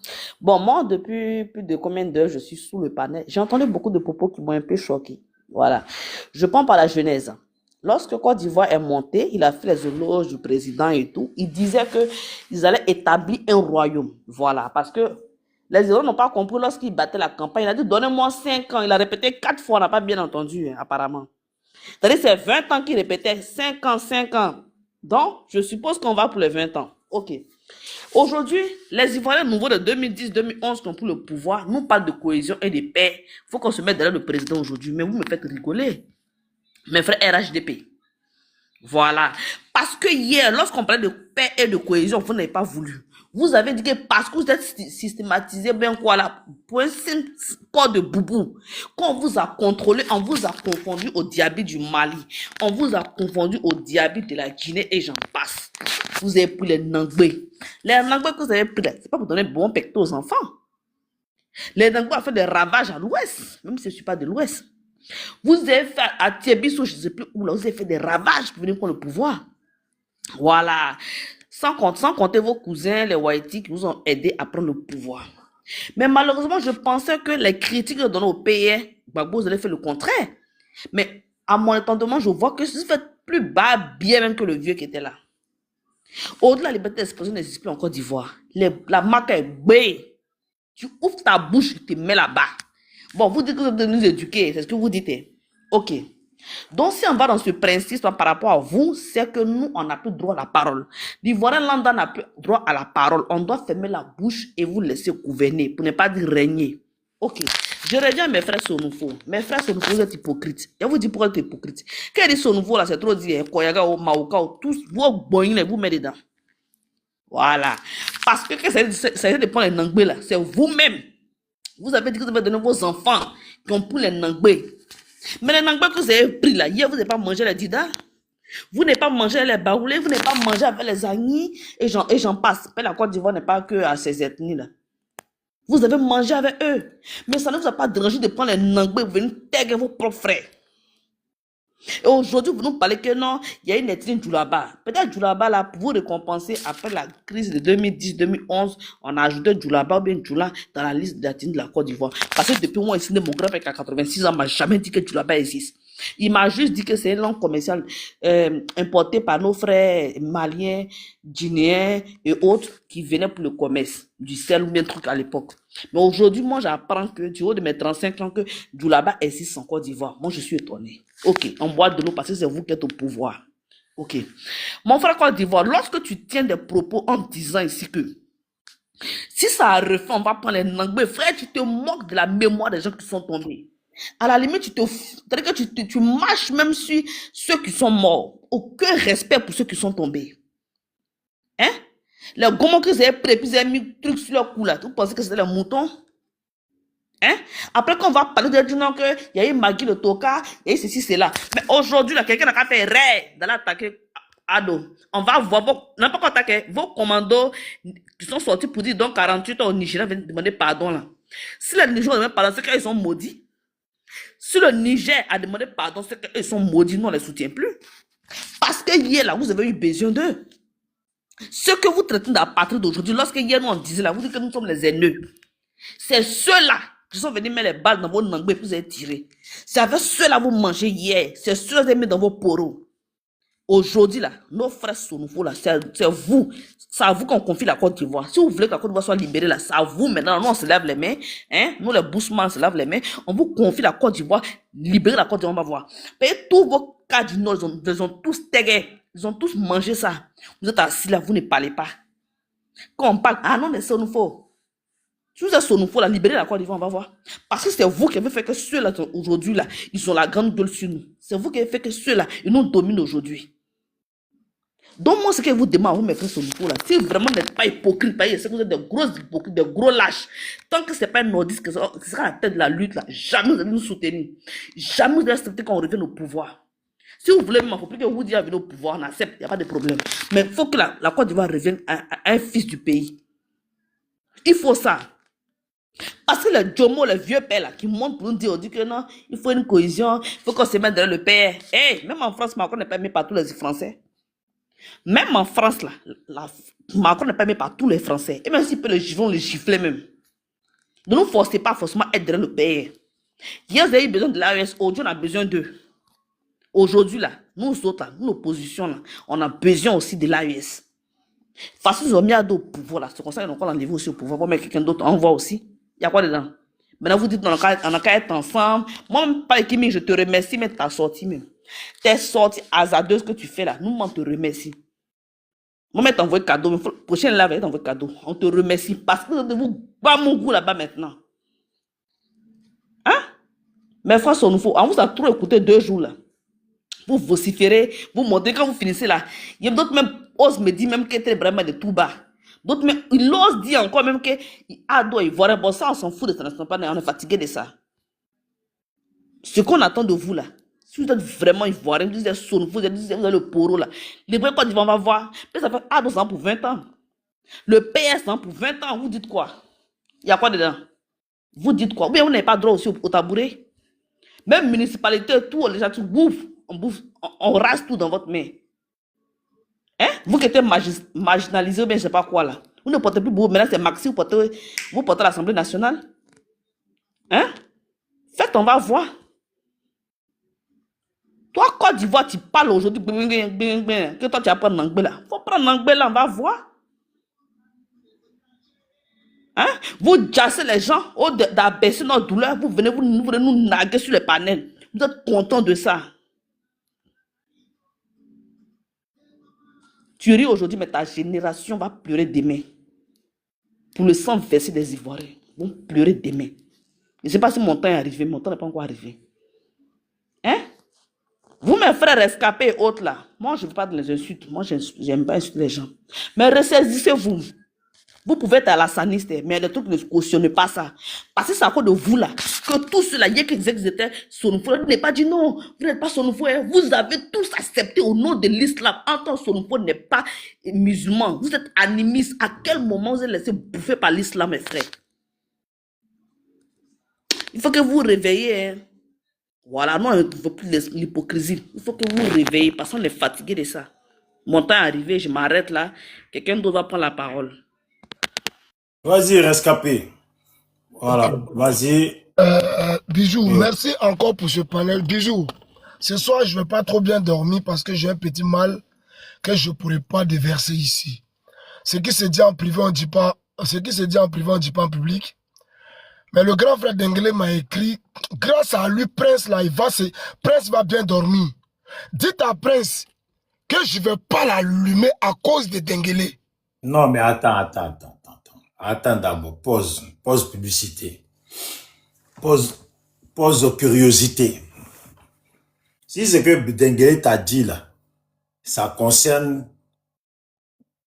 Bon, moi, depuis plus de combien d'heures je suis sous le panel, j'ai entendu beaucoup de propos qui m'ont un peu choqué. Voilà. Je prends par la genèse. Lorsque Côte d'Ivoire est monté, il a fait les éloges du président et tout. Il disait qu'ils allaient établir un royaume. Voilà. Parce que les Ivoiriens n'ont pas compris lorsqu'il battait la campagne. Il a dit, donnez-moi 5 ans. Il a répété 4 fois. On n'a pas bien entendu, hein, apparemment. C'est-à-dire, c'est 20 ans qu'il répétait. 5 ans, 5 ans. Donc, je suppose qu'on va pour les 20 ans. OK. Aujourd'hui, les Ivoiriens nouveaux de 2010-2011 qui ont pris le pouvoir nous parlent de cohésion et de paix. Il faut qu'on se mette derrière le président aujourd'hui. Mais vous me faites rigoler. Mes frères RHDP. Voilà. Parce que hier, lorsqu'on parlait de paix et de cohésion, vous n'avez pas voulu. Vous avez dit que parce que vous êtes systématisé, bien quoi là, pour un simple corps de boubou, qu'on vous a contrôlé, on vous a confondu au diable du Mali, on vous a confondu au diable de la Guinée et j'en passe. Vous avez pris les Nangbé. Les Nangbé que vous avez pris, c'est pas pour donner bon pecto aux enfants. Les Nangbé ont fait des ravages à l'ouest, même si je ne suis pas de l'ouest. Vous avez fait à Thiébisso, je ne sais plus où, là, vous avez fait des ravages pour venir prendre le pouvoir. Voilà. Sans compter vos cousins, les Waïtis, qui vous ont aidé à prendre le pouvoir. Mais malheureusement, je pensais que les critiques données au pays, Gbagbo, vous allez faire le contraire. Mais à mon entendement, je vois que ça se fait plus bas, bien même que le vieux qui était là. Au-delà de la liberté d'expression n'existe plus en Côte d'Ivoire. La marque est bé. Tu ouvres ta bouche, tu te mets là-bas. Bon, vous dites que vous devez nous éduquer, c'est ce que vous dites. Ok. Donc, si on va dans ce principe par rapport à vous, c'est que nous, on n'a plus droit à la parole. L'Ivoirien lambda n'a plus droit à la parole. On doit fermer la bouche et vous laisser gouverner, pour ne pas dire régner. Ok. Je reviens à mes frères Sonufo. Mes frères Sonufo, vous êtes hypocrites. Je vous dis pourquoi vous êtes hypocrites. Quand il dit Sonufo, là, c'est trop dit, Koyaga, Maoka, tous, vous boyez, vous mettez dedans. Voilà. Parce que c'est de prendre les nangbé, là. C'est vous-même. Vous avez dit que vous avez donné vos enfants qui ont pris les nangbé. Mais les nangbé que vous avez pris, là, hier, vous n'avez pas mangé les dida. Vous n'avez pas mangé les baoulés, vous n'avez pas mangé avec les agnis, et j'en passe. Mais la Côte d'Ivoire n'est pas que à ces ethnies-là. Vous avez mangé avec eux. Mais ça ne vous a pas dérangé de prendre les nangbé pour venir taguer vos propres frères. Et aujourd'hui, vous nous parlez que non, il y a une ethnie Djoulaba. Peut-être Djoulaba, là, pour vous récompenser, après la crise de 2010-2011, on a ajouté Djoulaba ou bien Djoula dans la liste des ethnies de la Côte d'Ivoire. Parce que depuis moi, ici, mon grand-père qui a 86 ans, m'a jamais dit que Djoulaba existe. Il m'a juste dit que c'est une langue commerciale importée par nos frères maliens, guinéens et autres qui venaient pour le commerce, du sel ou bien truc à l'époque. Mais aujourd'hui, moi, j'apprends que du haut de mes 35 ans que Djoulaba existe en Côte d'Ivoire. Moi, je suis étonné. Ok, on boit de l'eau parce que c'est vous qui êtes au pouvoir. Ok. Mon frère Côte d'Ivoire, lorsque tu tiens des propos en disant ici que si ça a refait, on va prendre les nangbé, frère, tu te moques de la mémoire des gens qui sont tombés. À la limite, c'est-à-dire que tu marches même sur ceux qui sont morts. Aucun respect pour ceux qui sont tombés. Hein? Les gomons que vous avez pris, puis vous avez mis trucs sur leur cou là. Vous pensez que c'était les moutons? Hein? Après, quand on va parler de non, qu'il y a eu Magui le Toka, et ceci, c'est là. Mais aujourd'hui, là, quelqu'un n'a qu'à faire ré d'aller attaquer Ado. On va voir n'importe quoi attaquer vos commandos qui sont sortis pour dire donc 48 ans au Nigeria viennent demander pardon là. Si les Nigériens demandent pardon, c'est qu'ils sont maudits. Si le Niger a demandé pardon, c'est qu'ils sont maudits, nous on les soutient plus. Parce que hier là, vous avez eu besoin d'eux. Ce que vous traitez d'apatride d'aujourd'hui, lorsque hier nous on disait là, vous dites que nous sommes les ennemis. C'est ceux-là qui sont venus mettre les balles dans vos nangbé et vous avez tiré. C'est avec ceux-là que vous mangez hier. C'est ceux-là que vous avez mis dans vos poros. Aujourd'hui, là, nos frères Sonufo, là, c'est vous. C'est à vous qu'on confie la Côte d'Ivoire. Si vous voulez que la Côte d'Ivoire soit libérée, là, c'est à vous maintenant. Nous, on se lève les mains. Hein? Nous, les Boussemans, on se lève les mains. On vous confie la Côte d'Ivoire. Libérer la Côte d'Ivoire, on va voir. Et tous vos cas du Nord, ils ont tous tagué. Ils ont tous mangé ça. Vous êtes assis là, vous ne parlez pas. Quand on parle, ah non, mais Sonufo. Si vous êtes Sonufo, là, libérer la Côte d'Ivoire, on va voir. Parce que c'est vous qui avez fait que ceux-là, aujourd'hui, là, ils ont la grande gueule sur nous. C'est vous qui avez fait que ceux-là, ils nous dominent aujourd'hui. Donc, moi, ce que vous demande, vous, mes frères Sonufo, là, si vraiment vous n'êtes pas hypocrite, c'est que vous êtes des gros hypocrites, des gros lâches. Tant que ce n'est pas un nordiste qui sera à la tête de la lutte, là, jamais vous allez nous soutenir. Jamais vous allez accepter qu'on revienne au pouvoir. Si vous voulez, il ne faut plus que vous disiez à venir au pouvoir, on accepte, il n'y a pas de problème. Mais il faut que la Côte d'Ivoire revienne à un fils du pays. Il faut ça. Parce que les Jomo, les vieux pères là, qui montent pour nous dire, on dit que non, il faut une cohésion, il faut qu'on se mette derrière le père. Hey, même en France, Macron n'est pas aimé par tous les Français. Même en France, là, Macron n'est pas aimé par tous les Français. Et même s'ils peuvent le gifler même. Ne nous forcez pas forcément à être derrière le père. Hier, vous avez eu besoin de l'AES, aujourd'hui, on a besoin d'eux. Aujourd'hui, là, nous autres, là, nous, l'opposition, là, on a besoin aussi de l'AES. Parce qu'ils ont mis à dos au pouvoir, là. C'est comme ça qu'ils ont encore enlevé aussi au pouvoir. Pour mettre quelqu'un d'autre, on voit aussi. Il y a quoi dedans? Maintenant, vous dites, on a qu'à être ensemble. Moi-même, pas Kimi, je te remercie, mais ta sortie même. Tes sorties hasardeuses que tu fais là, nous, on te remercie. Moi, je t'envoie cadeau, mais prochaine là, je vais t'envoyer cadeau. On te remercie parce que vous bas mon goût là-bas maintenant. Hein? Mais frère Sonufo, on vous a trop écouté 2 jours là. Vous vociférez, vous montez quand vous finissez là. Il y a d'autres même osent me dire même que c'est vraiment de tout bas. D'autres même, ils osent dire encore même que Ado Ivoirien, bon ça on s'en fout de ça, on est fatigué de ça. Ce qu'on attend de vous là, si vous êtes vraiment Ivoirien, vous êtes Sonufo, vous avez le poro là, les vrais Côte d'Ivoire, on va voir. Mais ça fait Ado 100 pour 20 ans. Le PS 100 pour 20 ans, vous dites quoi? Il y a quoi dedans? Vous dites quoi? Ou bien vous n'avez pas droit aussi au tabouret? Même municipalité, tout, les gens, tout bouffe. On rase tout dans votre main. Hein? Vous qui êtes marginalisé, mais je ne sais pas quoi là. Vous ne portez plus beaucoup. Maintenant, c'est Maxi, vous portez l'Assemblée nationale. Hein? Faites, on va voir. Toi, Côte d'Ivoire, tu parles aujourd'hui. Que toi, tu vas prendre l'anglais là. Il faut prendre l'anglais là, on va voir. Hein? Vous jassez les gens, d'abaisser notre douleur, vous venez nous narguer sur les panels. Vous êtes content de ça. Tu ris aujourd'hui, mais ta génération va pleurer demain. Pour le sang versé des Ivoiriens. Ils vont pleurer demain. Je ne sais pas si mon temps est arrivé. Mon temps n'est pas encore arrivé. Hein? Vous, mes frères rescapés et autres là, moi, je ne veux pas de les insultes. Moi, je n'aime pas insulter les gens. Mais ressaisissez-vous. Vous pouvez être alassaniste, mais les trucs ne cautionnent pas ça. Parce que c'est à cause de vous là, que tous ceux-là, il y a qui disaient qu'ils étaient Sonofo. Vous n'avez pas dit non, vous n'êtes pas Sonofo. Vous avez tous accepté au nom de l'islam. En tant que Sonofo n'est pas musulman. Vous êtes animiste. À quel moment vous êtes laissé bouffer par l'islam, mes frères? Il faut que vous vous réveillez. Hein. Voilà, non, il ne faut plus l'hypocrisie. Il faut que vous vous réveillez parce qu'on est fatigué de ça. Mon temps est arrivé, je m'arrête là. Quelqu'un d'autre va prendre la parole. Vas-y, rescapé. Voilà, vas-y. Bijou, merci encore pour ce panel. Bijou, ce soir, je ne vais pas trop bien dormir parce que j'ai un petit mal que je ne pourrais pas déverser ici. Ce qui se dit en privé, on ne dit pas. Ce qui se dit en privé, on ne dit pas en public. Mais le grand frère Denguele m'a écrit, grâce à lui, Prince, là, Prince va bien dormir. Dites à Prince que je ne vais pas l'allumer à cause de Denguele. Non, mais attends. Attends d'abord, pause publicité. Pause curiosité. Si ce que Denguele t'a dit là, ça concerne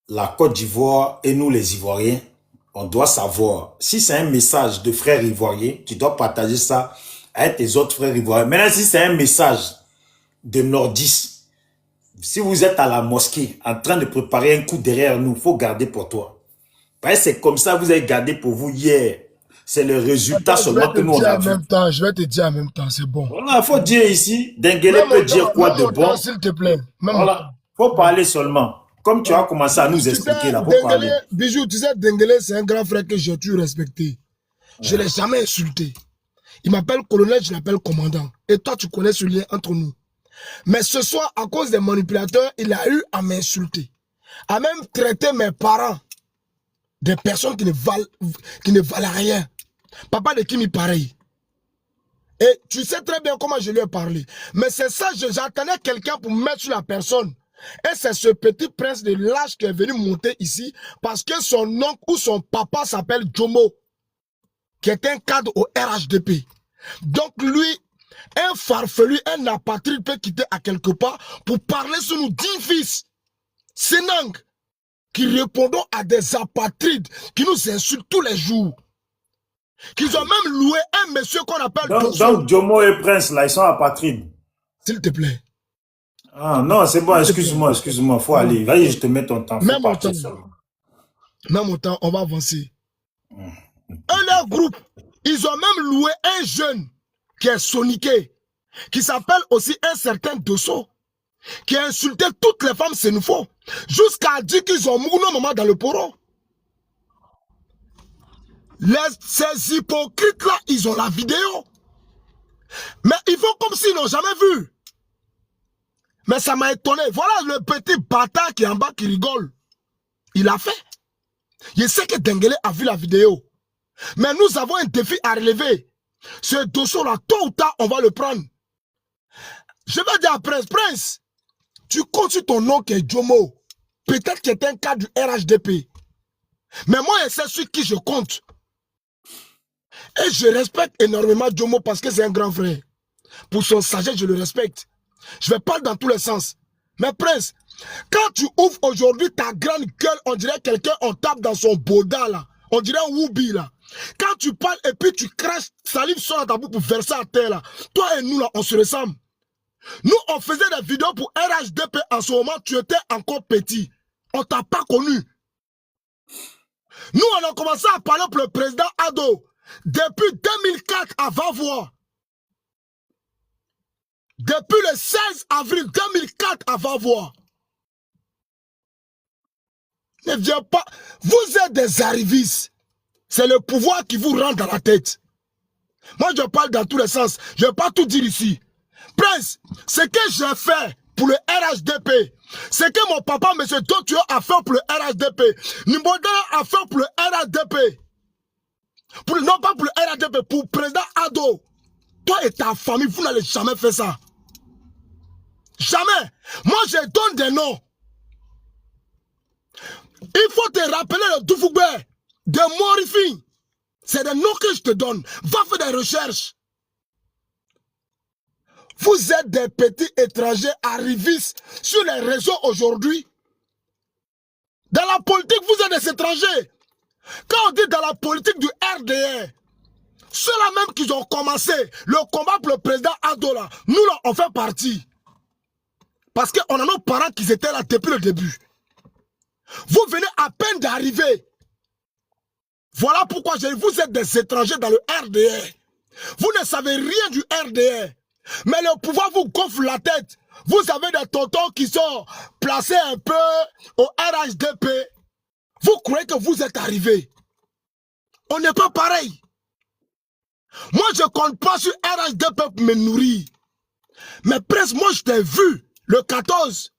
la Côte d'Ivoire et nous les Ivoiriens, on doit savoir. Si c'est un message de frères ivoiriens, tu dois partager ça avec tes autres frères ivoiriens. Maintenant, si c'est un message de nordistes, si vous êtes à la mosquée en train de préparer un coup derrière nous, il faut garder pour toi. C'est comme ça que vous avez gardé pour vous hier. C'est le résultat seulement que nous on a vu. Je vais te dire en même temps, c'est bon. Voilà, il faut dire ici, Denguele peut dire quoi de bon. S'il te plaît. Voilà, il faut parler seulement. Comme tu as commencé à nous expliquer là, faut parler. Bijou, tu sais, Denguele, c'est un grand frère que j'ai toujours respecté. Je ne l'ai jamais insulté. Il m'appelle colonel, je l'appelle commandant. Et toi, tu connais ce lien entre nous. Mais ce soir, à cause des manipulateurs, il a eu à m'insulter. À même traiter mes parents des personnes qui ne valent rien. Papa de Kimi, pareil. Et tu sais très bien comment je lui ai parlé. Mais c'est ça, j'attendais quelqu'un pour mettre sur la personne. Et c'est ce petit prince de l'âge qui est venu monter ici parce que son oncle ou son papa s'appelle Jomo, qui est un cadre au RHDP. Donc lui, un farfelu, un apatride peut quitter à quelque part pour parler sur nous 10 fils. Sénang, qui répondons à des apatrides qui nous insultent tous les jours. Qu'ils ont même loué un monsieur qu'on appelle donc Jomo et Prince, là, ils sont apatrides. S'il te plaît. Ah non, c'est bon, excuse-moi, faut aller. Vas-y, je te mets ton temps. Même au temps, on va avancer. Un groupe, ils ont même loué un jeune qui est soniqué, qui s'appelle aussi un certain Dosso, qui a insulté toutes les femmes sénoufo, jusqu'à dire qu'ils ont mouru nos mamans dans le poro. Ces hypocrites-là, ils ont la vidéo. Mais ils font comme s'ils n'ont jamais vu. Mais ça m'a étonné. Voilà le petit bâtard qui est en bas qui rigole. Il a fait. Je sais que Denguele a vu la vidéo. Mais nous avons un défi à relever. Ce dossier-là, tôt ou tard, on va le prendre. Je vais dire à Prince, tu comptes sur ton nom qui est Jomo. Peut-être que tu es un cas du RHDP. Mais moi, je sais sur qui je compte. Et je respecte énormément Jomo parce que c'est un grand frère. Pour son sagesse, je le respecte. Je vais parler dans tous les sens. Mais Prince, quand tu ouvres aujourd'hui ta grande gueule, on dirait quelqu'un, on tape dans son boda là. On dirait un woubi là. Quand tu parles et puis tu craches, salive sur ta bouche pour verser à terre là. Toi et nous là, on se ressemble. Nous, on faisait des vidéos pour RHDP en ce moment, tu étais encore petit. On t'a pas connu. Nous, on a commencé à parler pour le président Ado. Depuis 2004 à Vavois. Depuis le 16 avril 2004 à Vavois. Ne viens pas. Vous êtes des arrivistes. C'est le pouvoir qui vous rentre dans la tête. Moi, je parle dans tous les sens. Je ne vais pas tout dire ici. Prince, ce que j'ai fait pour le RHDP, c'est que mon papa, M. Dotio, a fait pour le RHDP. Nimboda a fait pour le RHDP. Non pas pour le RADP, pour le président Ado. Toi et ta famille, vous n'allez jamais faire ça. Jamais. Moi, je donne des noms. Il faut te rappeler le Doufougbe, de Morifine. C'est des noms que je te donne. Va faire des recherches. Vous êtes des petits étrangers arrivistes sur les réseaux aujourd'hui. Dans la politique, vous êtes des étrangers. Quand on dit dans la politique du RDR, ceux-là même qui ont commencé le combat pour le président Adola, nous là, on fait partie. Parce qu'on a nos parents qui étaient là depuis le début. Vous venez à peine d'arriver. Voilà pourquoi je dis, vous êtes des étrangers dans le RDR. Vous ne savez rien du RDR. Mais le pouvoir vous gonfle la tête. Vous avez des tontons qui sont placés un peu au RHDP. Vous croyez que vous êtes arrivés. On n'est pas pareil. Moi, je ne compte pas sur RHDP pour me nourrir. Mais presque, moi, je t'ai vu le 14.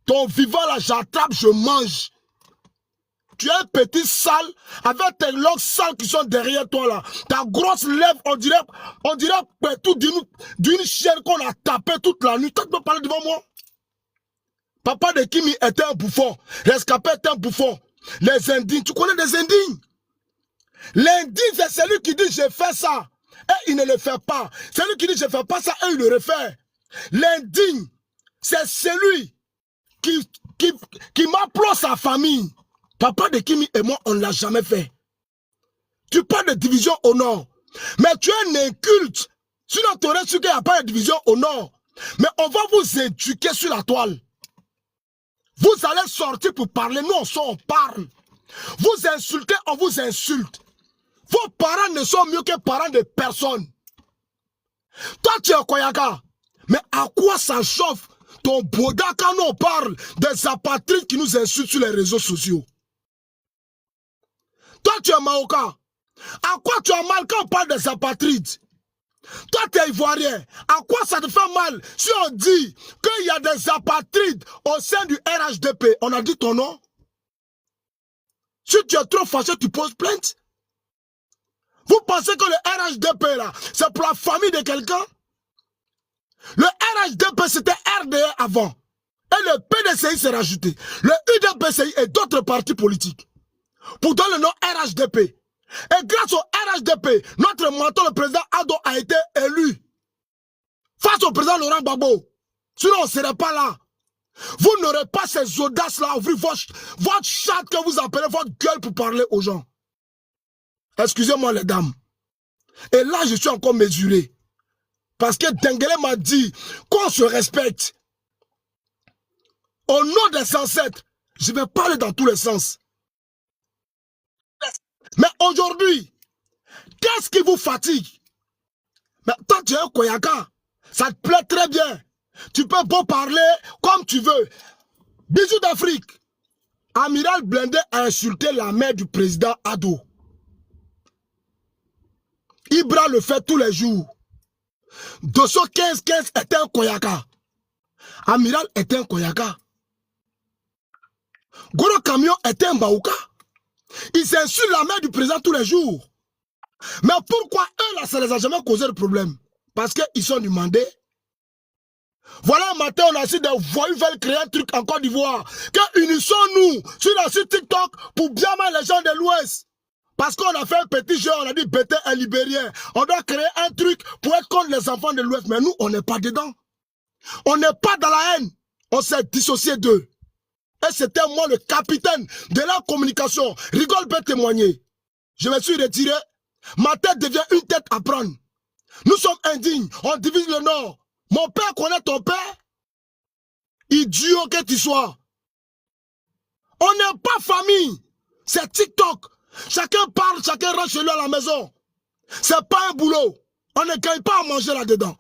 Ton vivant là, j'attrape, je mange. Tu es un petit sale, avec tes longues sales qui sont derrière toi là. Ta grosse lèvre, on dirait tout d'une chienne qu'on a tapé toute la nuit. Toi, tu peux parler devant moi? Papa de Kimi était un bouffon. Rescapé était un bouffon. Les indignes, tu connais les indignes? L'indigne, c'est celui qui dit j'ai fait ça. Et il ne le fait pas. Celui qui dit je ne fais pas ça et il le refait. L'indigne, c'est celui qui m'applaud sa famille. Papa de Kimi et moi, on ne l'a jamais fait. Tu parles de division au nord. Mais tu es un inculte. Sinon, tu aurais su qu'il n'y a pas de division au nord. Mais on va vous éduquer sur la toile. Vous allez sortir pour parler. Nous, on parle. Vous insultez, on vous insulte. Vos parents ne sont mieux que parents de personne. Toi, tu es Koyaka. Mais à quoi ça chauffe ton boda quand on parle des apatrides qui nous insultent sur les réseaux sociaux? Toi, tu es Maoka. À quoi tu as mal quand on parle des apatrides? Toi, tu es Ivoirien. À quoi ça te fait mal si on dit qu'il y a des apatrides au sein du RHDP? On a dit ton nom? Si tu es trop fâché, tu poses plainte? Vous pensez que le RHDP, là, c'est pour la famille de quelqu'un? Le RHDP, c'était RDR avant. Et le PDCI s'est rajouté. Le UDPCI et d'autres partis politiques. Pour donner le nom RHDP. Et grâce au RHDP, notre mentor, le président Ado, a été élu. Face au président Laurent Gbagbo. Sinon, on ne serait pas là. Vous n'aurez pas ces audaces-là à ouvrir votre chatte que vous appelez votre gueule pour parler aux gens. Excusez-moi les dames. Et là, je suis encore mesuré. Parce que Dengele m'a dit qu'on se respecte. Au nom des ancêtres, je vais parler dans tous les sens. Mais aujourd'hui, qu'est-ce qui vous fatigue? Mais toi, tu es un Koyaka. Ça te plaît très bien. Tu peux beau parler comme tu veux. Bisous d'Afrique. Amiral Blindé a insulté la mère du président Ado. Ibra le fait tous les jours. Dosso 15-15 était un Koyaka. Amiral était un Koyaka. Goro Camion était un Baouka. Ils insultent la mère du président tous les jours. Mais pourquoi eux là, ça ne les a jamais causé de problème? Parce qu'ils sont demandés. Voilà, un matin, on a su des voyous veulent créer un truc en Côte d'Ivoire. Que unissons-nous sur TikTok pour bien mettre les gens de l'Ouest. Parce qu'on a fait un petit jeu, on a dit Bété est libérien. On doit créer un truc pour être contre les enfants de l'Ouest. Mais nous, on n'est pas dedans. On n'est pas dans la haine. On s'est dissocié d'eux. Et c'était moi le capitaine de la communication. Rigole peut témoigner. Je me suis retiré. Ma tête devient une tête à prendre. Nous sommes indignes. On divise le Nord. Mon père connaît ton père. Idiot que tu sois. On n'est pas famille. C'est TikTok. Chacun parle, chacun rentre chez lui à la maison. C'est pas un boulot. On ne gagne pas à manger là-dedans.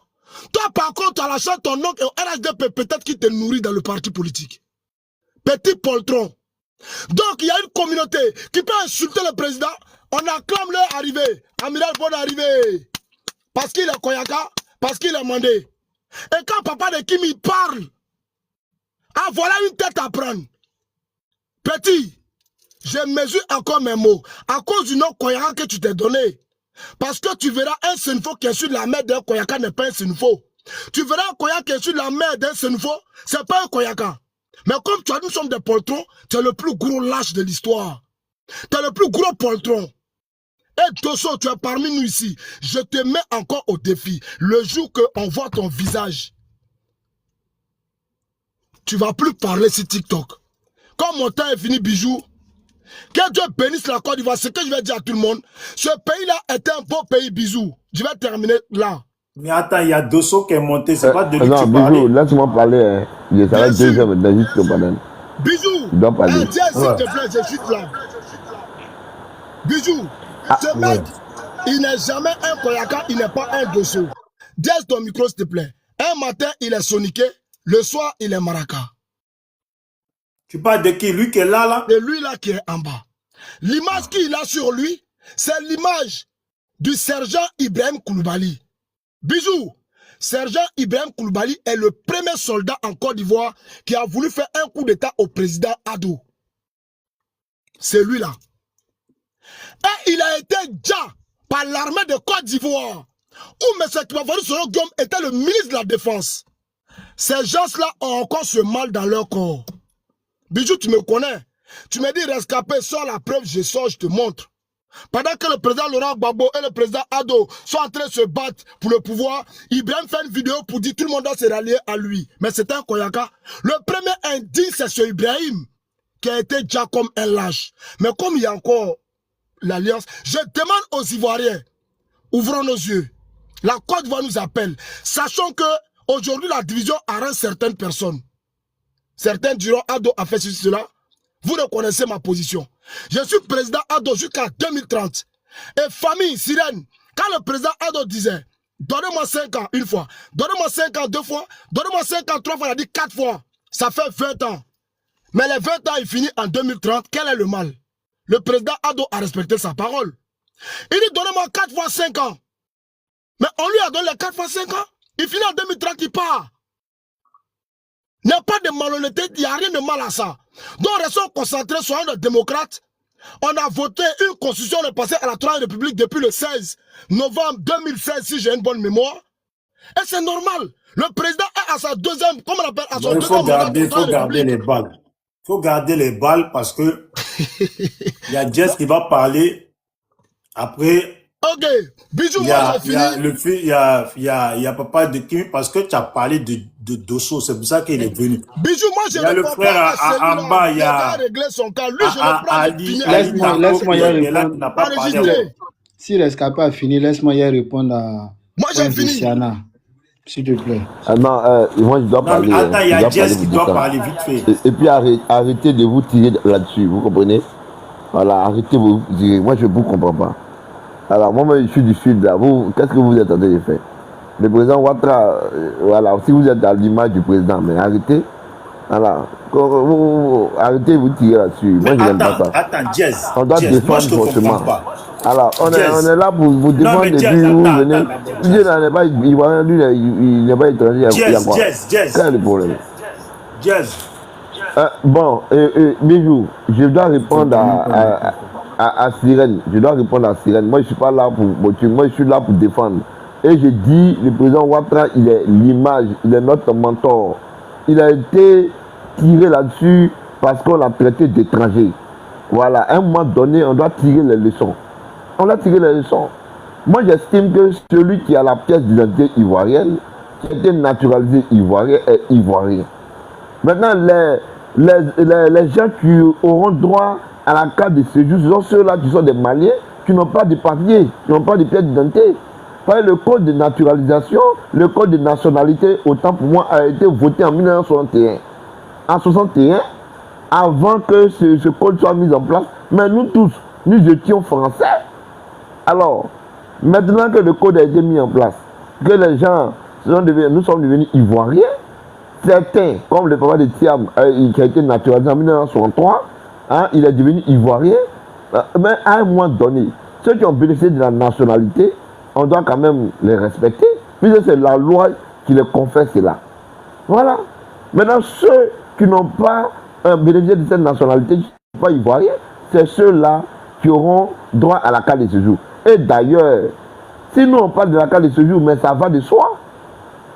Toi, par contre, tu as la chance, ton oncle et au RHDP peut-être qui te nourrit dans le parti politique. Petit poltron. Donc, il y a une communauté qui peut insulter le président. On acclame leur arrivée. Amiral bonne arrivée. Parce qu'il est Koyaka, parce qu'il est mandé. Et quand papa de Kimi parle, ah voilà une tête à prendre. Petit, Je mesure encore mes mots. À cause du nom Koyaka que tu t'es donné. Parce que tu verras un Senfo qui est sur la mer d'un Koyaka n'est pas un Senfo. Tu verras un Koyaka qui est sur la mer d'un Senfo, c'est pas un Koyaka. Mais comme tu as nous sommes des poltrons, tu es le plus gros lâche de l'histoire. Tu es le plus gros poltron. Et Dosso, tu es parmi nous ici. Je te mets encore au défi. Le jour qu'on voit ton visage, tu ne vas plus parler sur TikTok. Quand mon temps est fini, bijou, que Dieu bénisse la Côte d'Ivoire. Ce que je vais dire à tout le monde, ce pays-là est un beau pays, bisous. Je vais terminer là. Mais attends, il y a Dosso qui est monté, c'est pas de lui que non, tu parlais. bisous, laisse-moi parler. Hein. Il est avec 2 heures maintenant, juste que pendant. Bisous. Il doit parler. Tiens, s'il te plaît, je suis là. Bisous. Ce mec, il n'est jamais un Koyaka, il n'est pas un Dosso. Dis ton micro, s'il te plaît. Un matin, il est soniqué. Le soir, il est maraca. Tu parles de qui? Lui qui est là, là? C'est lui là qui est en bas. L'image qu'il a sur lui, c'est l'image du sergent Ibrahim Koulibaly. Bisous. Sergent Ibrahim Koulibaly est le premier soldat en Côte d'Ivoire qui a voulu faire un coup d'état au président Addo. C'est lui là. Et il a été déjà par l'armée de Côte d'Ivoire, où M. Kibafari Soro Guillaume était le ministre de la Défense. Ces gens-là ont encore ce mal dans leur corps. Bijou, tu me connais. Tu me dis rescapé, sors la preuve, je sors, je te montre. Pendant que le président Laurent Gbagbo et le président Addo sont en train de se battre pour le pouvoir, Ibrahim fait une vidéo pour dire tout le monde doit se rallier à lui. Mais c'est un Koyaka. Le premier indice, c'est ce Ibrahim, qui a été déjà comme un lâche. Mais comme il y a encore l'alliance, je demande aux Ivoiriens, ouvrons nos yeux. La Côte d'Ivoire nous appelle. Sachons que aujourd'hui la division arrange certaines personnes. Certains diront Addo a fait ceci, cela. Vous reconnaissez ma position. Je suis président Addo jusqu'à 2030. Et famille, sirène, quand le président Addo disait, donnez-moi 5 ans une fois, donnez-moi 5 ans 2 fois, donnez-moi 5 ans 3 fois, il a dit 4 fois. Ça fait 20 ans. Mais les 20 ans, il finit en 2030. Quel est le mal? Le président Addo a respecté sa parole. Il dit, donnez-moi 4 fois 5 ans. Mais on lui a donné les 4 fois 5 ans. Il finit en 2030, il part. Il n'y a pas de malhonnêteté, il n'y a rien de mal à ça. Donc, restons concentrés, soyons des démocrates. On a voté une constitution de passer à la Troisième République depuis le 16 novembre 2016, si j'ai une bonne mémoire. Et c'est normal. Le président est à sa deuxième, comment on appelle, à son deuxième mandat. Il faut garder les balles. Il faut garder les balles parce que il y a Jess qui va parler après. Ok, bisous, moi j'ai fini. Il y a papa de Kim parce que tu as parlé de Dosso, c'est pour ça qu'il est venu. Bisous, moi je ne comprends pas en bas, il y a régler son cas. Lui, je le prends Ali. Laisse-moi y répondre. Enregistré. Si l'escapé a fini, laisse-moi y répondre à moi j'ai fini. S'il te plaît. Non, moi je dois parler. Attends, il y a Jess qui doit parler vite fait. Et puis arrêtez de vous tirer là-dessus, vous comprenez? Voilà, arrêtez de vous tirer. Moi je ne vous comprends pas. Alors, moi, je suis du sud, là. Vous, qu'est-ce que vous êtes en train de faire? Le président Ouattara, voilà, si vous êtes à l'image du président, mais arrêtez. Voilà. Arrêtez de vous tirer là-dessus. Moi, je n'aime pas ça. Attends, Jess. On doit défendre forcément. Alors, on est là pour vous défendre et puis vous venez. Lui, il n'est pas ivoirien, lui, il n'est pas étranger. Jess. Quel est le problème? Jess. Bon, Bijou, je dois répondre à Sirène. Je dois répondre à Sirène. Moi, je ne suis pas là pour voter. Moi, je suis là pour défendre. Et je dis, le président Ouattara, il est l'image, il est notre mentor. Il a été tiré là-dessus parce qu'on l'a traité d'étranger. Voilà, à un moment donné, on doit tirer les leçons. On doit tirer les leçons. Moi, j'estime que celui qui a la pièce d'identité ivoirienne, qui a été naturalisé ivoirien, est ivoirien. Maintenant, les gens qui auront droit à la carte de séjour, ce sont ceux-là qui sont des Maliens, qui n'ont pas de papiers, qui n'ont pas de pièce d'identité. Le code de naturalisation, le code de nationalité, autant pour moi, a été voté en 1961. En 1961, avant que ce code soit mis en place, mais nous tous, nous étions français. Alors, maintenant que le code a été mis en place, que les gens, nous sommes devenus ivoiriens, certains, comme le papa de Thiam, qui a été naturalisé en 1963, il est devenu ivoirien, mais à un moment donné, ceux qui ont bénéficié de la nationalité, on doit quand même les respecter, puisque c'est la loi qui les confère cela. Voilà. Maintenant, ceux qui n'ont pas bénéficié de cette nationalité, qui ne sont pas ivoiriens, c'est ceux-là qui auront droit à la carte de séjour. Et d'ailleurs, si nous on parle de la carte de séjour, mais ça va de soi.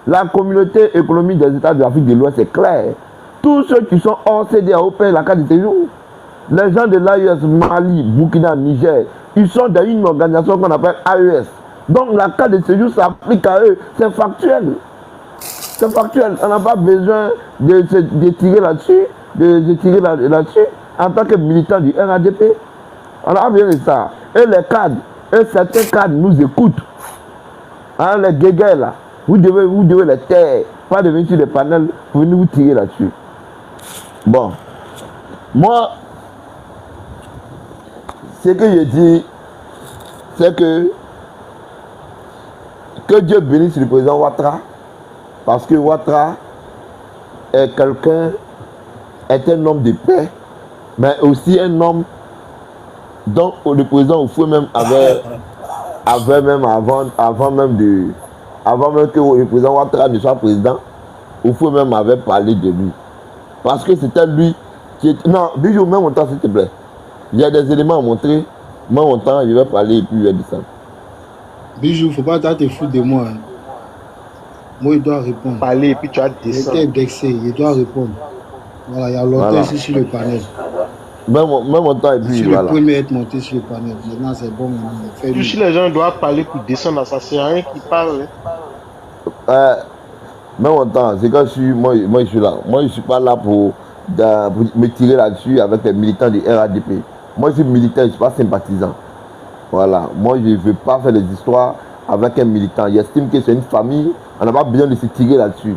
La communauté économique des États de l'Afrique de l'Ouest, c'est clair. Tous ceux qui sont hors CEDEAO payent la carte de séjour. Les gens de l'AES, Mali, Burkina, Niger, ils sont dans une organisation qu'on appelle AES. Donc la carte de séjour s'applique à eux. C'est factuel. C'est factuel. On n'a pas besoin de tirer là-dessus, de tirer là-dessus en tant que militant du RADP. On n'a pas besoin de ça. Et les cadres, et certains cadres nous écoutent. Hein, les guégués là, vous devez les taire. Pas de venir sur les panels pour venir vous tirer là-dessus. Bon. Moi, ce que je dis, c'est que Dieu bénisse le président Ouattara, parce que Ouattara est un homme de paix, mais aussi un homme dont le président Oufoué même avait même avant même que le président Ouattara ne soit président, Oufoué même avait parlé de lui. Parce que c'était lui qui était... Non, Bijou, mets mon temps s'il te plaît. Il y a des éléments à montrer. Mets mon temps, je vais parler et puis je vais descendre. Bijou, faut pas te foutre de moi. Hein. Moi, il doit répondre. Parler et puis tu vas descendre. Il était indexé, il doit répondre. Voilà, il y a longtemps ici sur le panel. Mets mon temps et puis Je suis voilà. le premier à être monté sur le panel. Maintenant, c'est bon. Maintenant, Si les gens doivent parler pour descendre, ça sert à rien qu'ils parlent. Mets mon temps, c'est quand moi je suis là. Moi, je ne suis pas là pour me tirer là-dessus avec les militants du RADP. Moi, je suis militant, je ne suis pas sympathisant. Voilà. Moi, je ne veux pas faire des histoires avec un militant. J'estime que c'est une famille. On n'a pas besoin de se tirer là-dessus.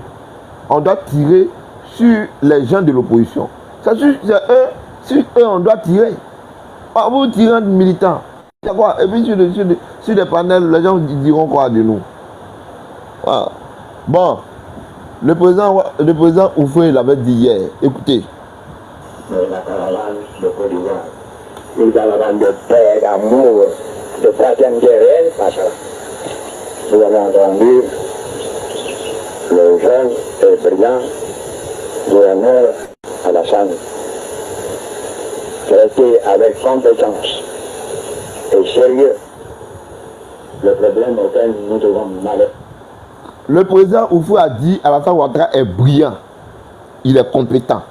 On doit tirer sur les gens de l'opposition. C'est sur eux, on doit tirer. Vous tirez un militant. C'est quoi? Et puis sur les panels, les gens diront quoi de nous? Voilà. Bon. Le président Oufoué l'avait dit hier. Écoutez. La caravane de Côte d'Ivoire, une caravane de paix, d'amour, de fraternité réelle, pas ça. Vous avez entendu le jeune et brillant gouverneur Alassane traiter avec compétence et sérieux le problème auquel nous devons malheur. Le président Oufoué a dit Alassane Ouattara est brillant, il est compétent.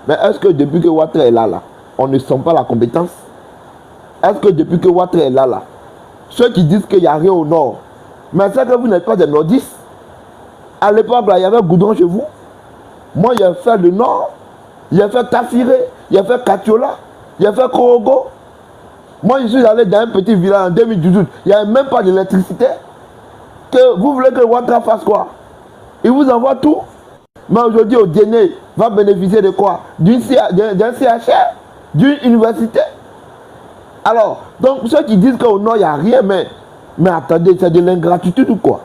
Mais est-ce que depuis que Ouattara est là, on ne sent pas la compétence? Est-ce que depuis que Ouattara est là, ceux qui disent qu'il n'y a rien au nord, mais c'est que vous n'êtes pas des nordistes. À l'époque, il y avait Goudron chez vous. Moi, j'ai fait le nord, j'ai fait Tafiré, j'ai fait Katiola, j'ai fait Korogo. Moi, je suis allé dans un petit village en 2018, il n'y avait même pas d'électricité. Que vous voulez que Ouattara fasse quoi? Il vous envoie tout. Mais aujourd'hui, au dîner, va bénéficier de quoi? D'un CHR, d'une université. Alors, donc ceux qui disent qu'au nord, il n'y a rien, mais attendez, c'est de l'ingratitude ou quoi?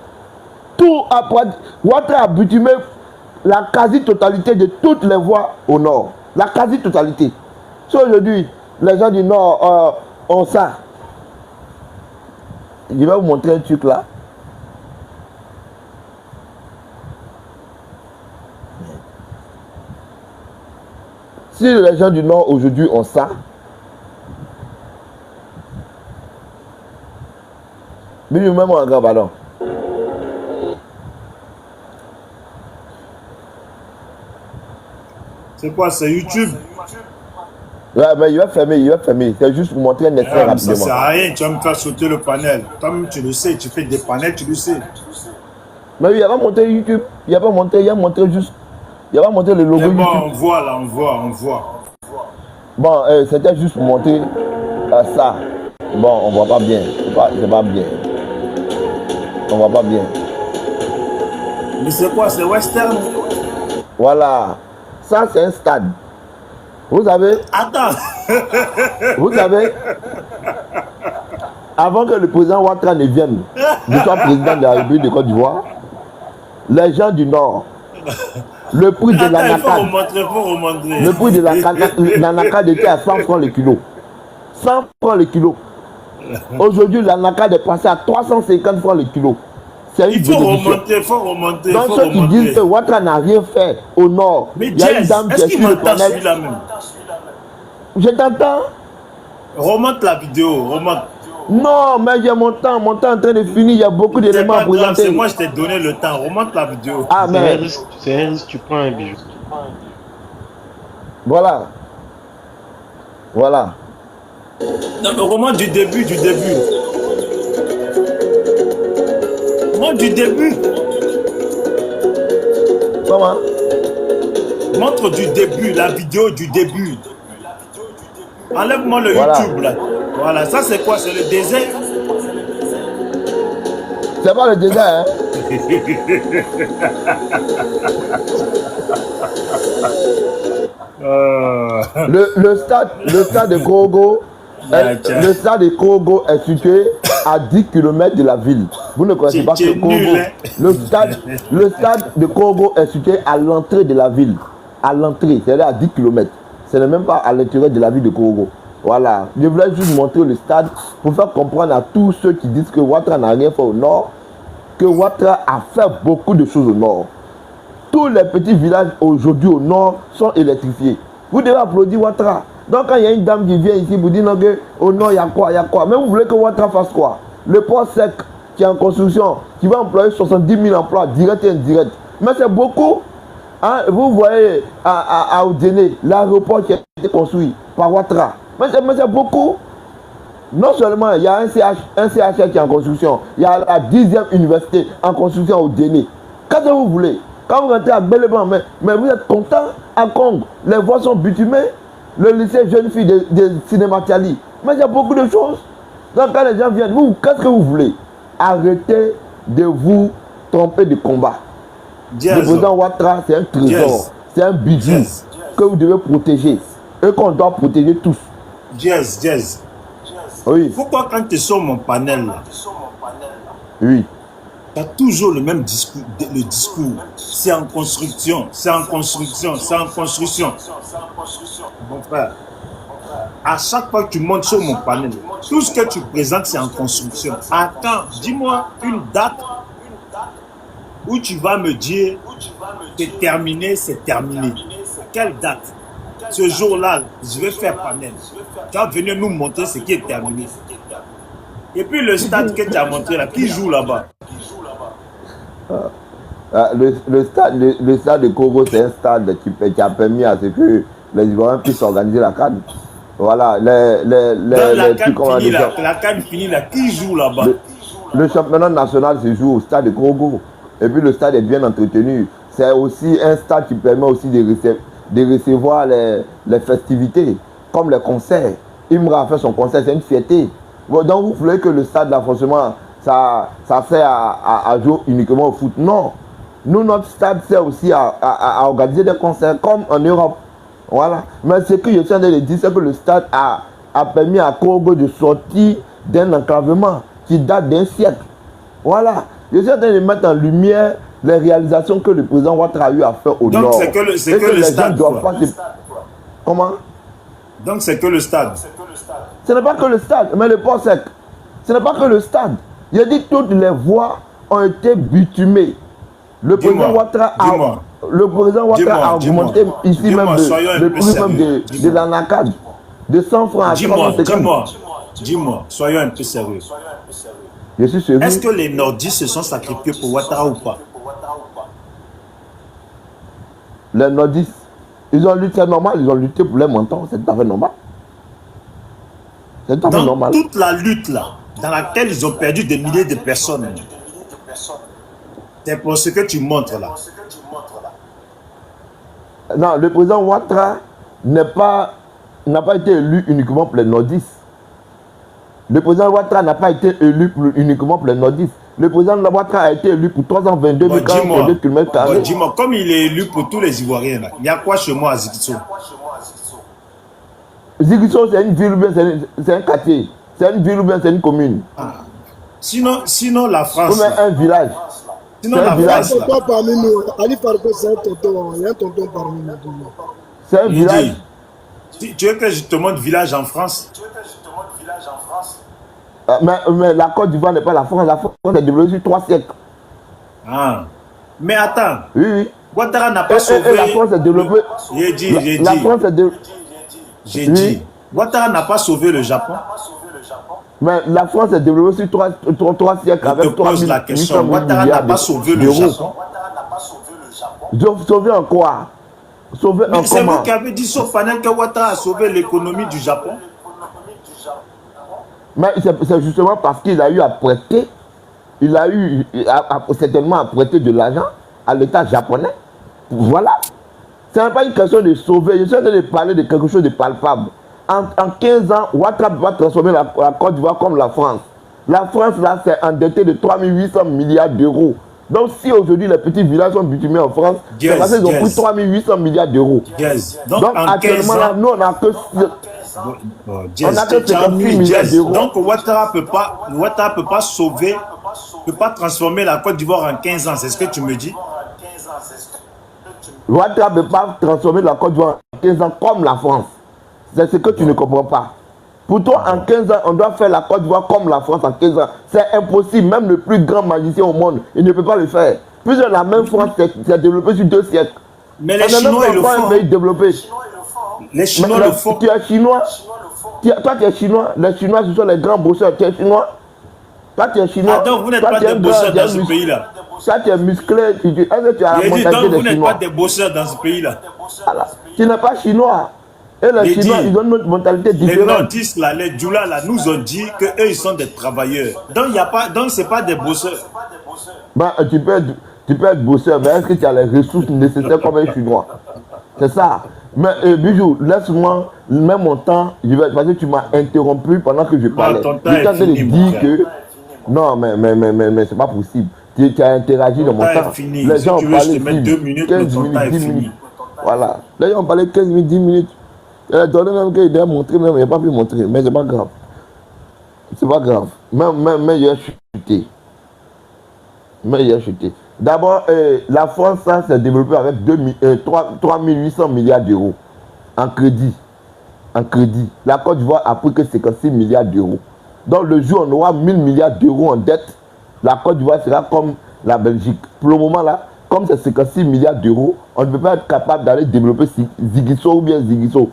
Tout après, Ouattara a butimé la quasi-totalité de toutes les voies au nord. La quasi-totalité. Si aujourd'hui, les gens du nord ont ça, je vais vous montrer un truc là. Si les gens du Nord aujourd'hui ont ça, mais même un grand ballon. C'est quoi, c'est YouTube? Ouais, mais il va fermer. C'est juste pour montrer un extrait rapidement. Ça sert à rien, tu vas me faire sauter le panel. Toi-même, tu le sais, tu fais des panels, tu le sais. Mais il n'a pas montré YouTube. Il n'a pas montré, il a montré juste. Il va montrer le logo bon, YouTube. on voit là, on voit. Bon, c'était juste pour montrer ça. Bon, on voit pas bien. C'est pas bien. On voit pas bien. Mais c'est quoi? C'est Western? Voilà. Ça, c'est un stade. Vous savez? Attends. Vous savez? Avant que le président Ouattara ne vienne, ne soit président de la République de Côte d'Ivoire, les gens du Nord, le prix de l'anacade, le prix de l'anacade était à 100 francs le kilo. 100 francs le kilo. Aujourd'hui, l'anacade est passé à 350 francs le kilo. C'est une il faut remonter. Donc ceux qui disent que Ouattara n'a rien fait au Nord, mais il y a une dame qui est sur le panel. Je t'entends. Remonte la vidéo, remonte. Non, mais j'ai mon temps en train de finir, il y a beaucoup C'est d'éléments à pas grave, présenter. c'est moi je t'ai donné le temps. Remonte la vidéo. Ah, mais C'est un risque, tu prends un bijou. voilà. Voilà. Non, mais remonte du début, du début. Remonte du début. Comment? Montre du début, la vidéo du début. Enlève-moi le Voilà. YouTube là. Voilà, ça c'est quoi? C'est le désert? C'est pas le désert, hein? Le stade de Kogo, le stade de Kogo est situé à 10 km de la ville. Vous ne connaissez pas que Kogo. Le stade de Kogo est situé à l'entrée de la ville. À l'entrée, c'est-à-dire à 10 km. Ce n'est même pas à l'intérieur de la ville de Kogo. Voilà. Je voulais juste montrer le stade pour faire comprendre à tous ceux qui disent que Ouattara n'a rien fait au nord, que Ouattara a fait beaucoup de choses au nord. Tous les petits villages aujourd'hui au nord sont électrifiés. Vous devez applaudir Ouattara. Donc quand il y a une dame qui vient ici vous dit non, que au nord il y a quoi, il y a quoi. Mais vous voulez que Ouattara fasse quoi? Le port sec qui est en construction, qui va employer 70 000 emplois directs et indirects. Mais c'est beaucoup. Hein? Vous voyez à Oudéné, l'aéroport qui a été construit par Ouattara. Mais c'est beaucoup. Non seulement il y a un CHR qui est en construction, il y a la 10e université en construction au Déné. Qu'est-ce que vous voulez? Quand vous rentrez à Beleban, mais vous êtes content à Congo, les voies sont bitumées, le lycée jeune fille de Cinématiali. Mais il y a beaucoup de choses. Donc quand les gens viennent, vous, qu'est-ce que vous voulez? Arrêtez de vous tromper de combat. Le président Ouattara, c'est un trésor, c'est un bijou que vous devez protéger et qu'on doit protéger tous. Jazz. Oui. Pourquoi quand tu es sur mon panel là, oui, tu as toujours le même discours, le discours. C'est en construction, c'est en construction, c'est en construction. Mon frère, à chaque fois que tu montes sur mon panel, tout ce que tu présentes, c'est en construction. Attends, dis-moi une date où tu vas me dire c'est terminé, c'est terminé. Quelle date? Ce jour-là, je vais faire panel. Tu vas venir nous montrer ce qui est terminé. Et puis le stade que tu as montré là, qui joue là-bas? le stade de Kogo, c'est un stade qui a permis à ce que les Ivoiriens puissent organiser la CAN. Voilà, la CAN finit là, qui joue là-bas? Le championnat national se joue au stade de Kogo. Et puis le stade est bien entretenu. C'est aussi un stade qui permet aussi de recevoir les festivités, comme les concerts. Imra a fait son concert, c'est une fierté. Donc vous voulez que le stade, là, franchement, ça sert à jouer uniquement au foot? Non. Nous, notre stade sert aussi à organiser des concerts comme en Europe. Voilà. Mais ce que je suis en train de dire, c'est que le stade a permis à Kogo de sortir d'un enclavement qui date d'un siècle. Voilà. Je suis en train de mettre en lumière les réalisations que le président Ouattara a eu à faire au Nord. Donc c'est que le stade. Comment? Donc c'est que le stade. Ce n'est pas que le stade, mais le port sec. Ce n'est pas que le stade. Il a dit que toutes les voies ont été bitumées. Le président Ouattara a augmenté ici même le prix même de la NACAD de 100 francs à 350. Dis-moi, soyons un peu sérieux. Je suis sérieux. Est-ce que les nordistes se sont sacrifiés pour Ouattara ou pas? Les nordistes, ils ont lutté, c'est normal, ils ont lutté pour les montants, c'est tout à fait normal. C'est tout à fait normal. Toute la lutte là, dans laquelle ils ont perdu des milliers de personnes, c'est pour ce que tu montres là. Non, le président Ouattara n'a pas été élu uniquement pour les nordistes. Le président Ouattara n'a pas été élu uniquement pour les nordistes. Le président Ouattara a été élu pour 322 km². Dis-moi, comme il est élu pour tous les Ivoiriens, il y a quoi chez moi à Ziguinchor? Ziguinchor, c'est une ville ou bien c'est un quartier? C'est une ville ou bien c'est une commune? Sinon la France. Ou bien un village? Sinon la France. Il y a un tonton parmi nous. Ali Farko, c'est un tonton. Il y a un tonton parmi nous. C'est un village. Tu veux que je te montre village en France? Mais la Côte d'Ivoire n'est pas la France. La France est développée sur 3 siècles. Ah. Mais attends. Oui. Ouattara n'a pas sauvé. La France est développée. J'ai dit. La France est développée. J'ai dit. Ouattara n'a pas sauvé le Japon. Mais la France est développée sur 3 siècles Je avec te pose la 3 question. 800 Ouattara n'a milliards pas sauvé le d'euros. Japon. Sauver en quoi? Sauver en Mais c'est vous comment? qui avez dit sur panel que Ouattara a sauvé l'économie du Japon. Mais c'est justement parce qu'il a eu à prêter, certainement à prêter de l'argent à l'État japonais. Voilà. Ce n'est pas une question de sauver. Je suis en train de parler de quelque chose de palpable. En 15 ans, Ouattara va transformer la Côte d'Ivoire comme la France. La France, là, s'est endettée de 3800 milliards d'euros. Donc, si aujourd'hui les petits villages sont bitumés en France, c'est parce qu'ils ont pris 3800 milliards d'euros. Donc actuellement, là, nous, on n'a que... on a que 56 milliards d'euros. Donc, Ouattara peut pas sauver, peut pas transformer la Côte d'Ivoire en 15 ans. C'est ce que tu me dis? Ouattara ne peut pas transformer la Côte d'Ivoire en 15 ans comme la France. C'est ce que tu ne comprends pas. Pour toi, en 15 ans, on doit faire la Côte d'Ivoire comme la France en 15 ans. C'est impossible. Même le plus grand magicien au monde, il ne peut pas le faire. Puisque la même France s'est développée sur 2 siècles. Mais les Chinois, ils le font. Développé. Les Chinois le font. Tu es chinois. Toi, tu es chinois. Les Chinois, ce sont les grands bosseurs. Tu es chinois. Toi, tu es chinois. Ah, donc vous n'êtes pas des bosseurs dans ce pays-là. Ça, tu es musclé. Est-ce que tu as la mentalité des Chinois? Donc vous n'êtes pas des bosseurs dans ce pays-là. Voilà. Tu n'es pas chinois. Et les Chinois, ils ont une mentalité différente. Les nordistes, là, les Djoula, là, nous ont dit qu'eux, ils sont des travailleurs. Donc, ce n'est pas des bosseurs. Ben, tu peux être bosseur, mais est-ce que tu as les ressources nécessaires comme un Chinois? C'est ça. Mais Bijou, laisse-moi, même mon temps, parce que tu m'as interrompu pendant que je parlais. Je t'ai dit que... Non, mais c'est pas possible. Tu as interagi dans mon temps. Les gens ont parlé 2 minutes, 15 minutes, 10 minutes. Voilà. Les gens ont parlé 15 minutes, 10 minutes. Elle a donné même qu'il a montré, même il n'a pas pu montrer. Mais c'est pas grave. C'est pas grave. Mais il a chuté. D'abord, la France s'est développée avec 3800 milliards d'euros en crédit. La Côte d'Ivoire a pris que 56 milliards d'euros. Donc le jour où on aura 1000 milliards d'euros en dette, la Côte d'Ivoire sera comme la Belgique. Pour le moment là, comme c'est 56 milliards d'euros, on ne peut pas être capable d'aller développer Ziguinchor ou bien Ziguinchor.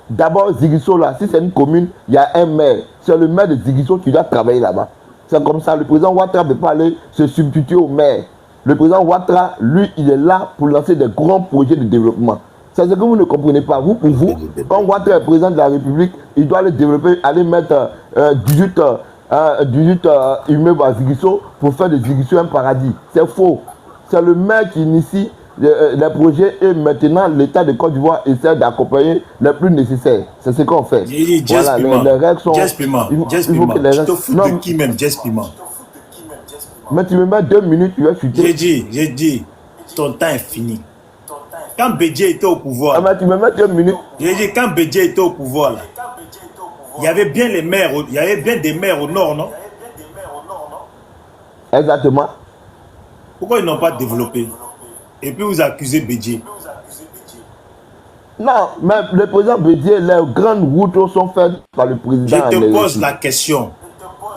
D'abord, Ziguinchor, là, si c'est une commune, il y a un maire. C'est le maire de Ziguinchor qui doit travailler là-bas. C'est comme ça. Le président Ouattara ne peut pas aller se substituer au maire. Le président Ouattara, lui, il est là pour lancer des grands projets de développement. C'est ce que vous ne comprenez pas. Pour vous, quand Ouattara est président de la République, il doit aller développer, aller mettre 18 immeubles à Ziguinchor pour faire de Ziguinchor un paradis. C'est faux. C'est le maire qui initie les projets et maintenant l'État de Côte d'Ivoire essaie d'accompagner les plus nécessaires. C'est ce qu'on fait. Voilà, les règles sont... Tu te fous de qui même, Jess Piment? Mais tu me mets 2 minutes, tu vas chuter. J'ai dit, ton temps est fini. Quand Bédié était au pouvoir... mais tu me mets 2 minutes. J'ai dit, quand Bédié était au pouvoir, là, il y avait bien les maires, il y avait bien des maires au nord, non? Exactement. Pourquoi ils n'ont pas développé? Et puis vous accusez Bédié. Non, mais le président Bédié, les grandes routes sont faites par le président. Je te pose la question.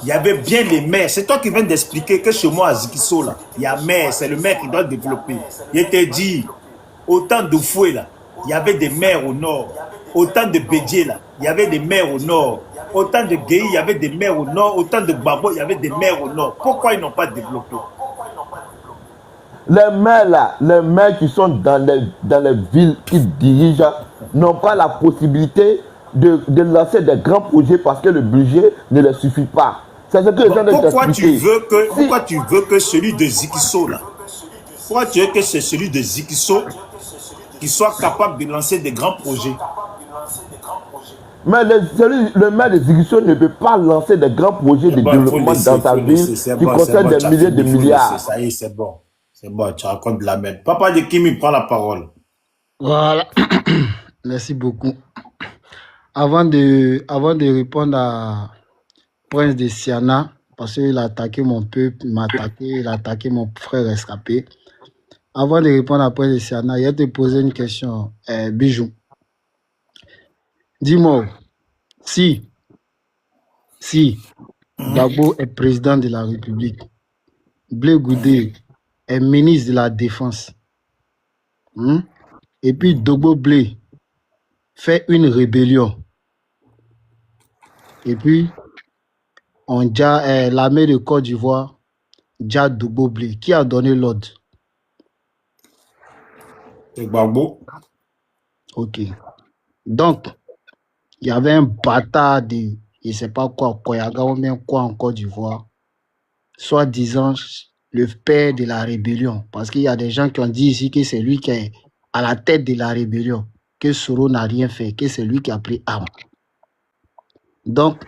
Il y avait bien les maires. C'est toi qui viens d'expliquer que chez moi à Ziguinchor, là, il y a maire, c'est le maire qui doit développer. Je t'ai dit, autant de Fouet, là, il y avait des maires au nord. Autant de Bédié, là, il y avait des maires au nord. Autant de Guéhi, il y avait des maires au nord. Autant de Babo, il y avait des maires au nord. Pourquoi ils n'ont pas développé? Les maires là, les maires qui sont dans les villes qu'ils dirigent n'ont pas la possibilité de lancer des grands projets parce que le budget ne leur suffit pas. C'est ce que les gens pourquoi tu veux que celui de Ziguinchor là, pourquoi tu veux que c'est celui de Ziguinchor qui soit capable de lancer des grands projets? Mais le maire de Ziguinchor ne peut pas lancer des grands projets de développement dans sa ville qui concernent des milliers de milliards. Ça y est, c'est bon. C'est bon, tu racontes de la merde. Papa de Kimi prend la parole. Voilà. Merci beaucoup. Avant de répondre à Prince de Siana, parce qu'il a attaqué mon peuple, il m'a attaqué, il a attaqué mon frère rescapé. Avant de répondre à Prince de Siana, il va te poser une question. Bijou. Dis-moi, si Gbagbo est président de la République, Blé Goudé est ministre de la Défense, et puis Dogbo Blé fait une rébellion, Et puis, l'armée de Côte d'Ivoire, Dja Douboblé, qui a donné l'ordre? C'est Gbagbo. Ok. Donc, il y avait un bâtard de, je ne sais pas quoi, Koyaga ou bien quoi en Côte d'Ivoire, soi-disant le père de la rébellion. Parce qu'il y a des gens qui ont dit ici que c'est lui qui est à la tête de la rébellion, que Soro n'a rien fait, que c'est lui qui a pris arme. Donc,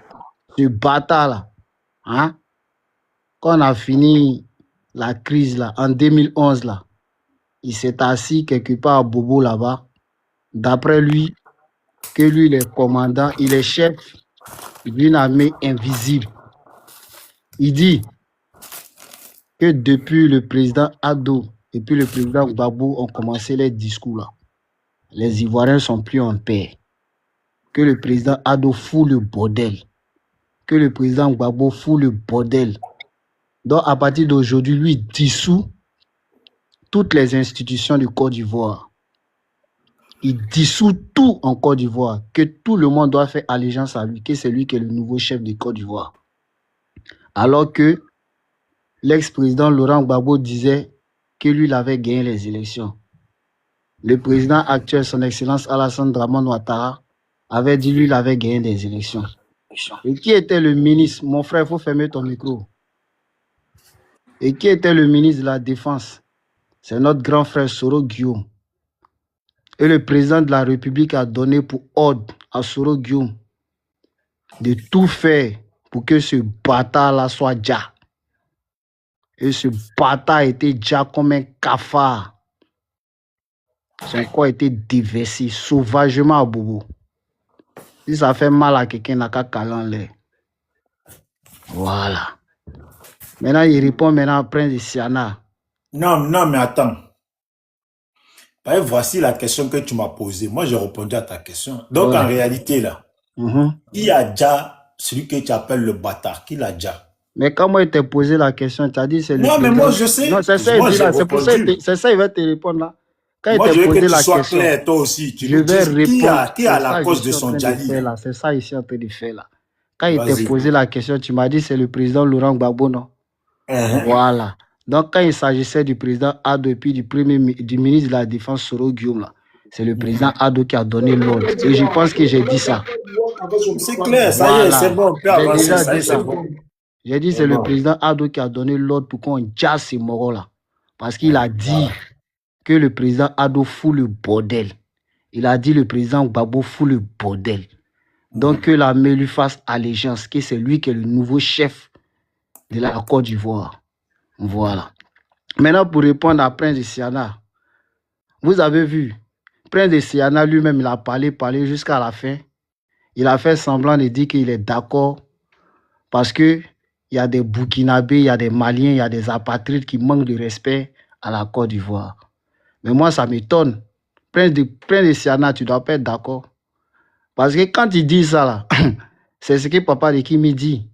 ce bâtard-là, hein, quand on a fini la crise là, en 2011, là, il s'est assis quelque part à Bobo là-bas. D'après lui, que lui, il est commandant, il est chef d'une armée invisible. Il dit que depuis le président Ado et puis le président Gbagbo ont commencé les discours là, les Ivoiriens sont plus en paix. Que le président Ado fout le bordel. Que le président Gbagbo fout le bordel. Donc, à partir d'aujourd'hui, lui dissout toutes les institutions du Côte d'Ivoire. Il dissout tout en Côte d'Ivoire. Que tout le monde doit faire allégeance à lui. Que c'est lui qui est le nouveau chef de Côte d'Ivoire. Alors que l'ex-président Laurent Gbagbo disait que lui, il avait gagné les élections. Le président actuel, son excellence Alassane Dramane Ouattara, avait dit lui, il avait gagné des élections. Et qui était le ministre? Mon frère, il faut fermer ton micro. Et qui était le ministre de la Défense? C'est notre grand frère Soro Guillaume. Et le président de la République a donné pour ordre à Soro Guillaume de tout faire pour que ce bâtard-là soit déjà. Et ce bâtard était déjà comme un cafard. Son corps était déversé sauvagement à Bobo. Si ça fait mal à quelqu'un, n'a qu'à caler en l'air. Voilà. Maintenant, il répond maintenant Prince de Siana. Non, mais attends. Voici la question que tu m'as posée. Moi, j'ai répondu à ta question. Donc, en réalité, là, qui a déjà celui que tu appelles le bâtard? Qui l'a déjà? Mais quand moi, il t'a posé la question, tu as dit c'est le Non, mais moi, je sais. Non, c'est ça, moi, c'est pour ça, c'est ça, il va te répondre là. Quand moi, il je t'a veux posé que tu la sois question, clair, toi aussi. Tu je nous vais dis répondre. qui a la cause de son Djali. C'est ça, ici, en train de faire là. Quand il t'a posé la question, tu m'as dit c'est le président Laurent Gbagbo, non? Voilà. Donc, quand il s'agissait du président Ado et puis du ministre de la Défense, Soro Guillaume, là, c'est le président Ado qui a donné l'ordre. Et je pense que j'ai dit ça. C'est clair, ça y est, c'est bon, on peut avancer, ça y est, c'est bon. J'ai dit c'est le président Ado qui a donné l'ordre pour qu'on jasse ces moraux-là. Parce qu'il a dit que le président Ado fout le bordel. Il a dit le président Gbagbo fout le bordel. Donc que l'armée lui fasse allégeance, que c'est lui qui est le nouveau chef de la Côte d'Ivoire. Voilà. Maintenant, pour répondre à Prince de Siana, vous avez vu, Prince de Siana lui-même, il a parlé jusqu'à la fin. Il a fait semblant de dire qu'il est d'accord parce que il y a des Burkinabés, il y a des Maliens, il y a des apatrides qui manquent de respect à la Côte d'Ivoire. Mais moi, ça m'étonne. Prince de Siana, tu ne dois pas être d'accord. Parce que quand il dit ça, là, c'est ce que papa de Kimi dit.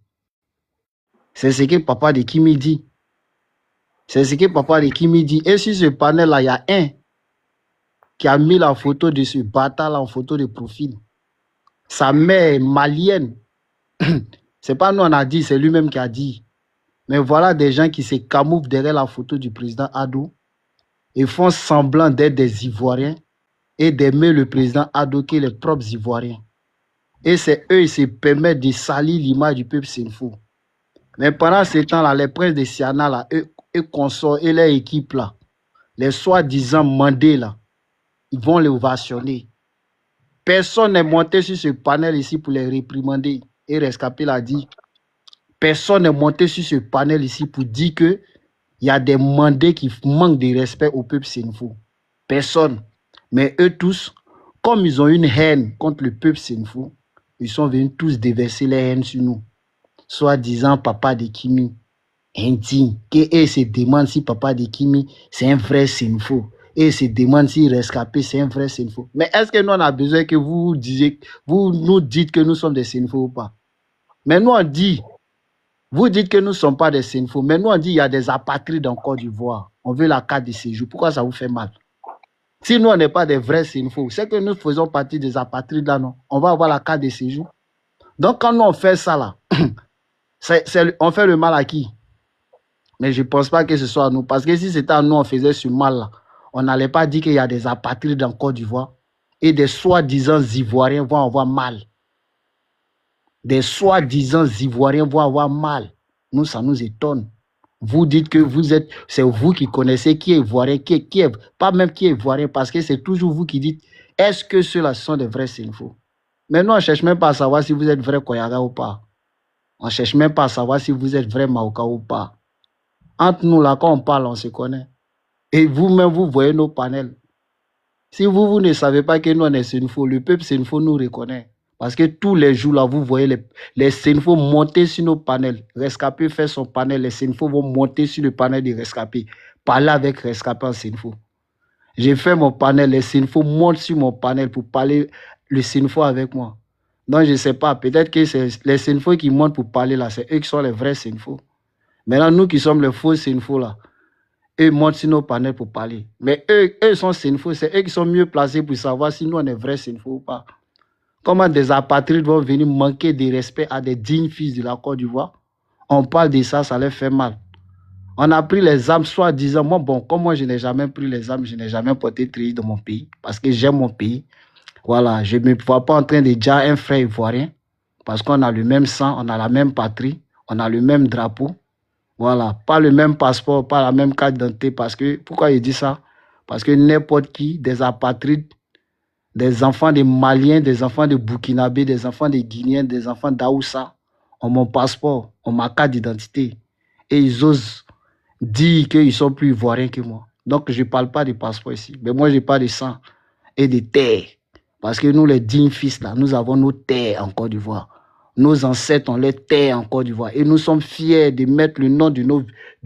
C'est ce que papa de Kimi dit. C'est ce que papa de Kimi dit. Et sur ce panel-là, il y a un qui a mis la photo de ce bâtard-là en photo de profil. Sa mère est malienne. C'est pas nous on a dit, c'est lui-même qui a dit. Mais voilà des gens qui se camouflent derrière la photo du président Ado et font semblant d'être des Ivoiriens et d'aimer le président Ado qui est les propres Ivoiriens. Et c'est eux qui se permettent de salir l'image du peuple Senfo. Mais pendant ce temps-là, les princes de Siana, là, eux consorts et leur équipe, là, les soi-disant mandés, là, ils vont les ovationner. Personne n'est monté sur ce panel ici pour les réprimander. Et Rescapé l'a dit, personne n'est monté sur ce panel ici pour dire qu'il y a des mandés qui manquent de respect au peuple Senfo. Personne. Mais eux tous, comme ils ont une haine contre le peuple Senfo, ils sont venus tous déverser leur haine sur nous. Soit disant papa de Kimi, indigne, et se demandent si papa de Kimi, c'est un vrai Senfo. Et se demandent si Rescapé, c'est un vrai Senfo. Mais est-ce que nous, on a besoin que vous nous dites que nous sommes des Senfo ou pas? Mais nous, on dit, vous dites que nous ne sommes pas des Senfo, mais nous, on dit qu'il y a des apatrides en Côte d'Ivoire. On veut la carte de séjour. Pourquoi ça vous fait mal? Si nous, on n'est pas des vrais Senfo, c'est que nous faisons partie des apatrides là, non? On va avoir la carte de séjour. Donc, quand nous, on fait ça, là, on fait le mal à qui? Mais je ne pense pas que ce soit à nous. Parce que si c'était à nous, on faisait ce mal-là. On n'allait pas dire qu'il y a des apatrides en Côte d'Ivoire et des soi-disant Ivoiriens vont avoir mal. Des soi-disant Ivoiriens vont avoir mal. Nous, ça nous étonne. Vous dites que c'est vous qui connaissez qui est Ivoirien, pas même qui est Ivoirien, parce que c'est toujours vous qui dites, est-ce que ceux-là sont des vrais Sénéfaux? Mais nous, on ne cherche même pas à savoir si vous êtes vrai Koyaga ou pas. On ne cherche même pas à savoir si vous êtes vrai Maoka ou pas. Entre nous, là, quand on parle, on se connaît. Et vous-même, vous voyez nos panels. Si vous ne savez pas que nous, on est Sénéfaux, le peuple Sénéfaux nous reconnaît. Parce que tous les jours, là, vous voyez les Sénéfaux monter sur nos panels. Rescapé fait son panel, les Sénéfaux vont monter sur le panel de Rescapé. Parler avec Rescapé en Sénéfaux. J'ai fait mon panel, les Sénéfaux montent sur mon panel pour parler le Sénéfaux avec moi. Donc, je ne sais pas, peut-être que c'est les Sénéfaux qui montent pour parler là, c'est eux qui sont les vrais Sénéfaux. Maintenant, nous qui sommes les faux Sénéfaux là, eux montent sur nos panels pour parler. Mais eux sont Sénéfaux, c'est eux qui sont mieux placés pour savoir si nous on est vrais Sénéfaux ou pas. Comment des apatrides vont venir manquer de respect à des dignes fils de la Côte d'Ivoire? On parle de ça, ça leur fait mal. On a pris les armes, soi-disant, comme moi je n'ai jamais pris les armes, je n'ai jamais porté treillis dans mon pays, parce que j'aime mon pays. Voilà, je ne me vois pas en train de dire un frère ivoirien, parce qu'on a le même sang, on a la même patrie, on a le même drapeau. Voilà, pas le même passeport, pas la même carte d'identité, parce que, pourquoi il dit ça? Parce que n'importe qui, des apatrides, des enfants de Maliens, des enfants de Burkinabé, des enfants de Guinéens, des enfants d'Aoussa ont mon passeport, ont ma carte d'identité. Et ils osent dire qu'ils sont plus ivoiriens que moi. Donc, je ne parle pas de passeport ici. Mais moi, je parle de sang et de terre. Parce que nous, les dignes fils, là, nous avons nos terres en Côte d'Ivoire. Nos ancêtres ont les terres en Côte d'Ivoire. Et nous sommes fiers de mettre le nom de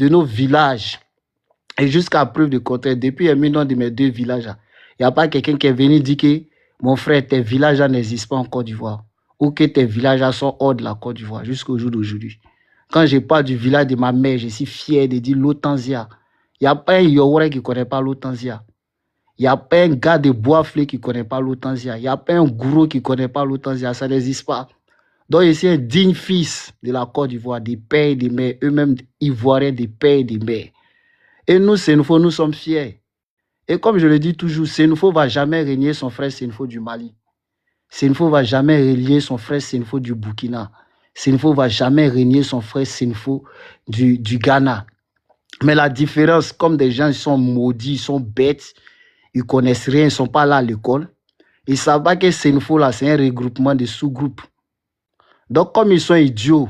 nos villages. Et jusqu'à preuve de contraire, depuis le nom de mes 2 villages, il n'y a pas quelqu'un qui est venu dire que mon frère, tes villages n'existent pas en Côte d'Ivoire. Ou que tes villages sont hors de la Côte d'Ivoire jusqu'au jour d'aujourd'hui. Quand je parle du village de ma mère, je suis fier de dire l'Otanzia. Il n'y a pas un Yowore qui ne connaît pas l'Otanzia. Il n'y a pas un gars de Boisflé qui ne connaît pas l'Otanzia. Il n'y a pas un gourou qui ne connaît pas l'Otanzia. Ça n'existe pas. Donc, ici, un digne fils de la Côte d'Ivoire, des pères et des mères, eux-mêmes ivoiriens, des pères et des mères. Et nous, Sénéfaux, nous sommes fiers. Et comme je le dis toujours, Sénéfaux ne va jamais régner son frère Sénéfaux du Mali. Sénéfaux ne va jamais régner son frère Sénéfaux du Burkina. Sénéfaux ne va jamais régner son frère Sénéfaux du Ghana. Mais la différence, comme des gens ils sont maudits, ils sont bêtes, ils ne connaissent rien, ils ne sont pas là à l'école, ils ne savent pas que Sénéfaux, là, c'est un regroupement de sous-groupes. Donc, comme ils sont idiots,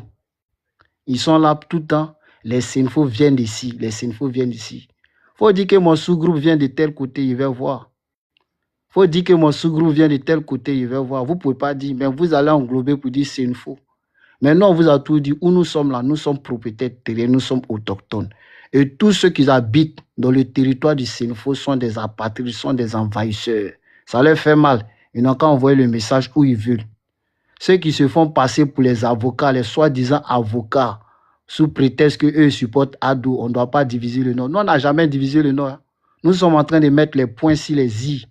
ils sont là tout le temps. Les Sénéfaux viennent d'ici. Les Sénéfaux viennent d'ici. Il faut dire que mon sous-groupe vient de tel côté, il va voir. Il faut dire que mon sous-groupe vient de tel côté, il va voir. Vous ne pouvez pas dire, mais vous allez englober pour dire Sénéfaux. Mais non, on vous a tout dit, où nous sommes là, nous sommes propriétaires terriens, nous sommes autochtones. Et tous ceux qui habitent dans le territoire du Sénéfaux sont des apatrides, sont des envahisseurs. Ça leur fait mal. Ils n'ont qu'à envoyer le message où ils veulent. Ceux qui se font passer pour les avocats, les soi-disant avocats, sous prétexte qu'eux supportent Adou, on ne doit pas diviser le Nord. Nous, on n'a jamais divisé le Nord. Nous sommes en train de mettre les points sur les i.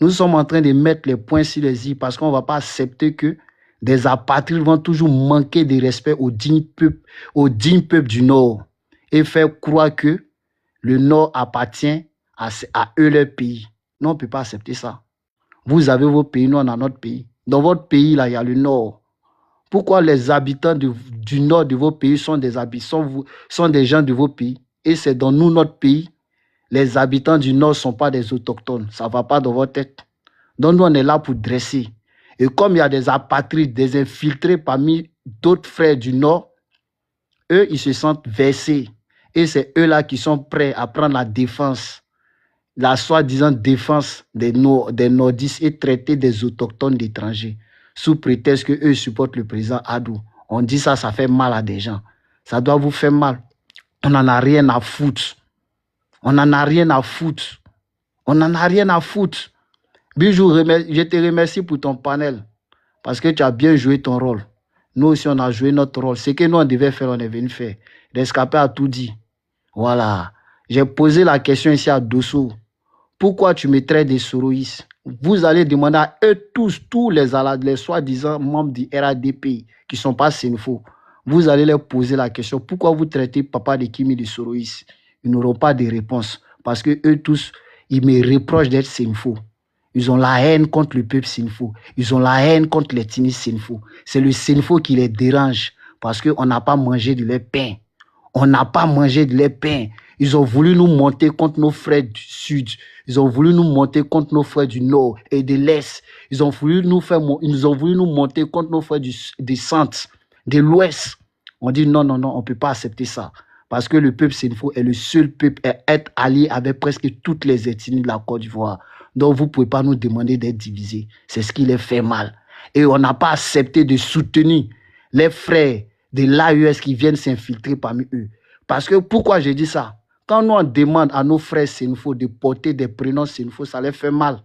Nous sommes en train de mettre les points sur les i parce qu'on ne va pas accepter que des apatrides vont toujours manquer de respect aux dignes peuples du Nord et faire croire que le Nord appartient à eux, leur pays. Non, on ne peut pas accepter ça. Vous avez vos pays, nous, on a notre pays. Dans votre pays, là, il y a le Nord. Pourquoi les habitants du Nord de vos pays sont des gens de vos pays? Et c'est dans nous, notre pays, les habitants du Nord ne sont pas des autochtones. Ça ne va pas dans votre tête. Donc nous, on est là pour dresser. Et comme il y a des apatrides, des infiltrés parmi d'autres frères du Nord, eux, ils se sentent versés. Et c'est eux-là qui sont prêts à prendre la défense, la soi-disant défense des nordistes et traiter des autochtones d'étrangers, sous prétexte qu'eux supportent le président Adou. On dit ça, ça fait mal à des gens. Ça doit vous faire mal. On n'en a rien à foutre. On n'en a rien à foutre. On n'en a rien à foutre. Bijou, je te remercie pour ton panel, parce que tu as bien joué ton rôle. Nous aussi, on a joué notre rôle. Ce que nous, on devait faire, on est venu faire. Rescapé a tout dit. Voilà. J'ai posé la question ici à Dosso. Pourquoi tu me traites de soroïste? Vous allez demander à eux tous les soi-disant membres du RADP qui ne sont pas Senfo. Vous allez leur poser la question, pourquoi vous traitez Papa de Kimi de Soroïs? Ils n'auront pas de réponse. Parce que eux tous, ils me reprochent d'être Senfo. Ils ont la haine contre le peuple Senfo. Ils ont la haine contre les Tinis Senfo. C'est le Senfo qui les dérange parce qu'on n'a pas mangé de leur pain. On n'a pas mangé de leur pain. Ils ont voulu nous monter contre nos frères du Sud. Ils ont voulu nous monter contre nos frères du Nord et de l'Est. Ils ont voulu nous monter contre nos frères du Centre, de l'Ouest. On dit non, on ne peut pas accepter ça. Parce que le peuple Senfo est le seul peuple à être allié avec presque toutes les ethnies de la Côte d'Ivoire. Donc vous ne pouvez pas nous demander d'être divisés. C'est ce qui les fait mal. Et on n'a pas accepté de soutenir les frères de l'AES qui viennent s'infiltrer parmi eux. Parce que pourquoi je dis ça? Quand nous on demande à nos frères Senfo de porter des prénoms Senfo, ça les fait mal.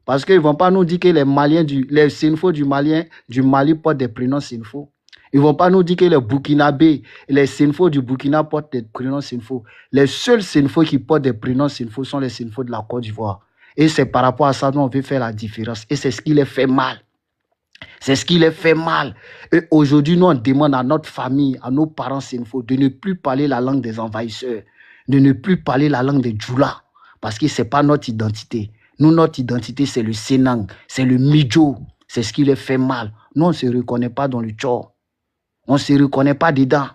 Parce qu'ils ne vont pas nous dire que les Senfo du Mali portent des prénoms Senfo. Ils ne vont pas nous dire que les Burkinabés, les Senfo du Burkina portent des prénoms Senfo. Les seuls Senfo qui portent des prénoms Senfo sont les Senfo de la Côte d'Ivoire. Et c'est par rapport à ça qu'on veut faire la différence. Et c'est ce qui les fait mal. C'est ce qui les fait mal. Et aujourd'hui, nous, on demande à notre famille, à nos parents Senfo, de ne plus parler la langue des envahisseurs, de ne plus parler la langue des Djoula, parce que ce n'est pas notre identité. Nous, notre identité, c'est le Sénang, c'est le Midjo. C'est ce qui les fait mal. Nous, on ne se reconnaît pas dans le Tchor. On ne se reconnaît pas dedans.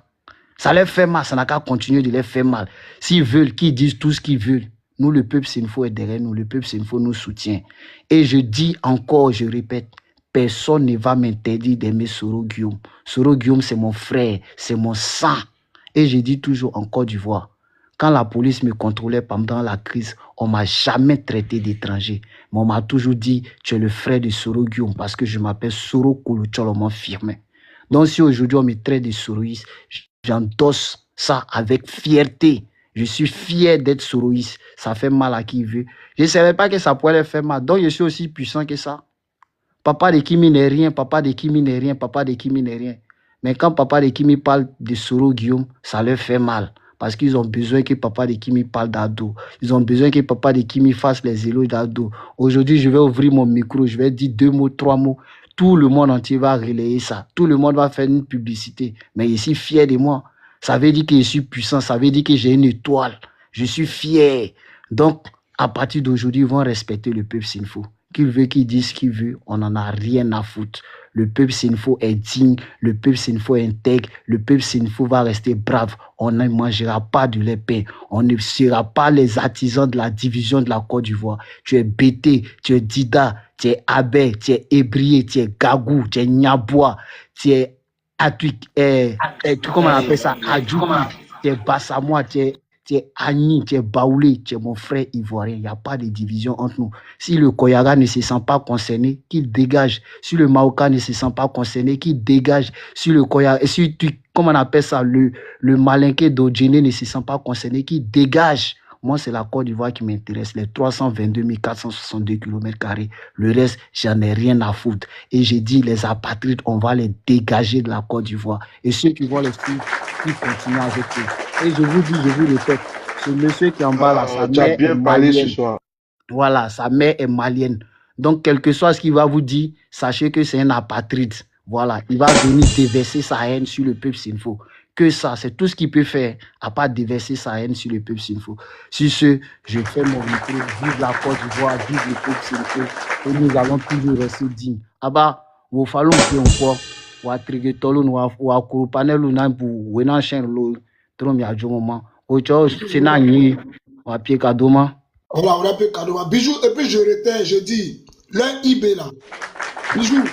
Ça les fait mal, ça n'a qu'à continuer de les faire mal. S'ils veulent, qu'ils disent tout ce qu'ils veulent. Nous, le peuple Senfo est derrière nous. Le peuple Senfo nous soutient. Et je dis encore, je répète, personne ne va m'interdire d'aimer Soro Guillaume. Soro Guillaume, c'est mon frère, c'est mon sang. Et je dis toujours en Côte d'Ivoire, quand la police me contrôlait pendant la crise, on ne m'a jamais traité d'étranger. Mais on m'a toujours dit, tu es le frère de Soro Guillaume parce que je m'appelle Soro Kouloucholomon Firmin. Donc si aujourd'hui on me traite de Soroïs, j'endosse ça avec fierté. Je suis fier d'être Soroïs. Ça fait mal à qui veut. Je ne savais pas que ça pourrait faire mal. Donc je suis aussi puissant que ça. Papa de Kimi n'est rien, papa de Kimi n'est rien, papa de Kimi n'est rien. Mais quand papa de Kimi parle de Soro Guillaume, ça leur fait mal. Parce qu'ils ont besoin que papa de Kimi parle d'Ado. Ils ont besoin que papa de Kimi fasse les éloges d'Ado. Aujourd'hui, je vais ouvrir mon micro, je vais dire 2 mots, 3 mots. Tout le monde entier va relayer ça. Tout le monde va faire une publicité. Mais je suis fier de moi. Ça veut dire que je suis puissant. Ça veut dire que j'ai une étoile. Je suis fier. Donc, à partir d'aujourd'hui, ils vont respecter le peuple Senfo. Qu'il veut qu'il dise ce qu'il veut, on n'en a rien à foutre. Le peuple Senfo est digne, le peuple Senfo est intègre, le peuple Senfo va rester brave. On ne mangera pas de l'épée. On ne sera pas les artisans de la division de la Côte d'Ivoire. Tu es Bété, tu es Dida, tu es Abé, tu es Ébrié, tu es Gagou, tu es Nyaboua, tu es Atuik, comment on appelle ça? Adjouma, tu es Bassamois, tu es Agni, tu es Baoulé, tu es mon frère ivoirien. Il n'y a pas de division entre nous. Si le Koyaga ne se sent pas concerné, qu'il dégage. Si le Maoka ne se sent pas concerné, qu'il dégage. Si le Koyaga, comment on appelle ça, le Malinké d'Odjene ne se sent pas concerné, qu'il dégage. Moi, c'est la Côte d'Ivoire qui m'intéresse, les 322 462 km². Le reste, j'en ai rien à foutre. Et j'ai dit, les apatrides, on va les dégager de la Côte d'Ivoire. Et ceux qui vont les suivre, ils continuent avec eux. Et je vous dis, je vous répète, ce monsieur qui est en bas là, sa mère est malienne. Voilà, sa mère est malienne. Donc, quel que soit ce qu'il va vous dire, sachez que c'est un apatride. Voilà, il va venir déverser sa haine sur le peuple Senfo. Que ça, c'est tout ce qu'il peut faire, à part déverser sa haine sur le peuple Senfo. Sur ce, je fais mon micro, vive la Côte d'Ivoire, vive le peuple Senfo, et nous allons toujours rester dignes. Aba, vous fallait encore, ou à Triguetolo, ou à Kouroupanel, ou à Wenachen, Trom Yadjomoma, ou à Senani, ou à Piekadoma. Voilà, on a Piekadoma. Bijou, et puis je retiens, je dis, l'un IB là, Bijou,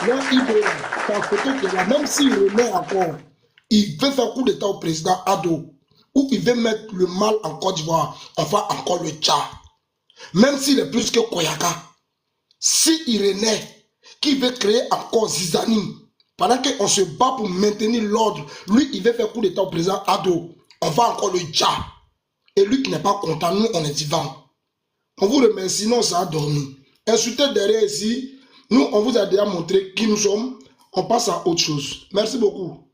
l'un IB là, c'est un photo que là, même s'il remet encore, il veut faire coup d'état au président Ado, ou il veut mettre le mal en Côte d'Ivoire, on va encore le tchar. Même s'il est plus que Koyaka, si il renaît, qui veut créer encore Zizani, pendant qu'on se bat pour maintenir l'ordre, lui il veut faire coup d'état au président Ado, on va encore le tchar. Et lui qui n'est pas content, nous on est vivants. On vous remercie, sinon ça a dormi. Insultez derrière ici, nous on vous a déjà montré qui nous sommes, on passe à autre chose. Merci beaucoup.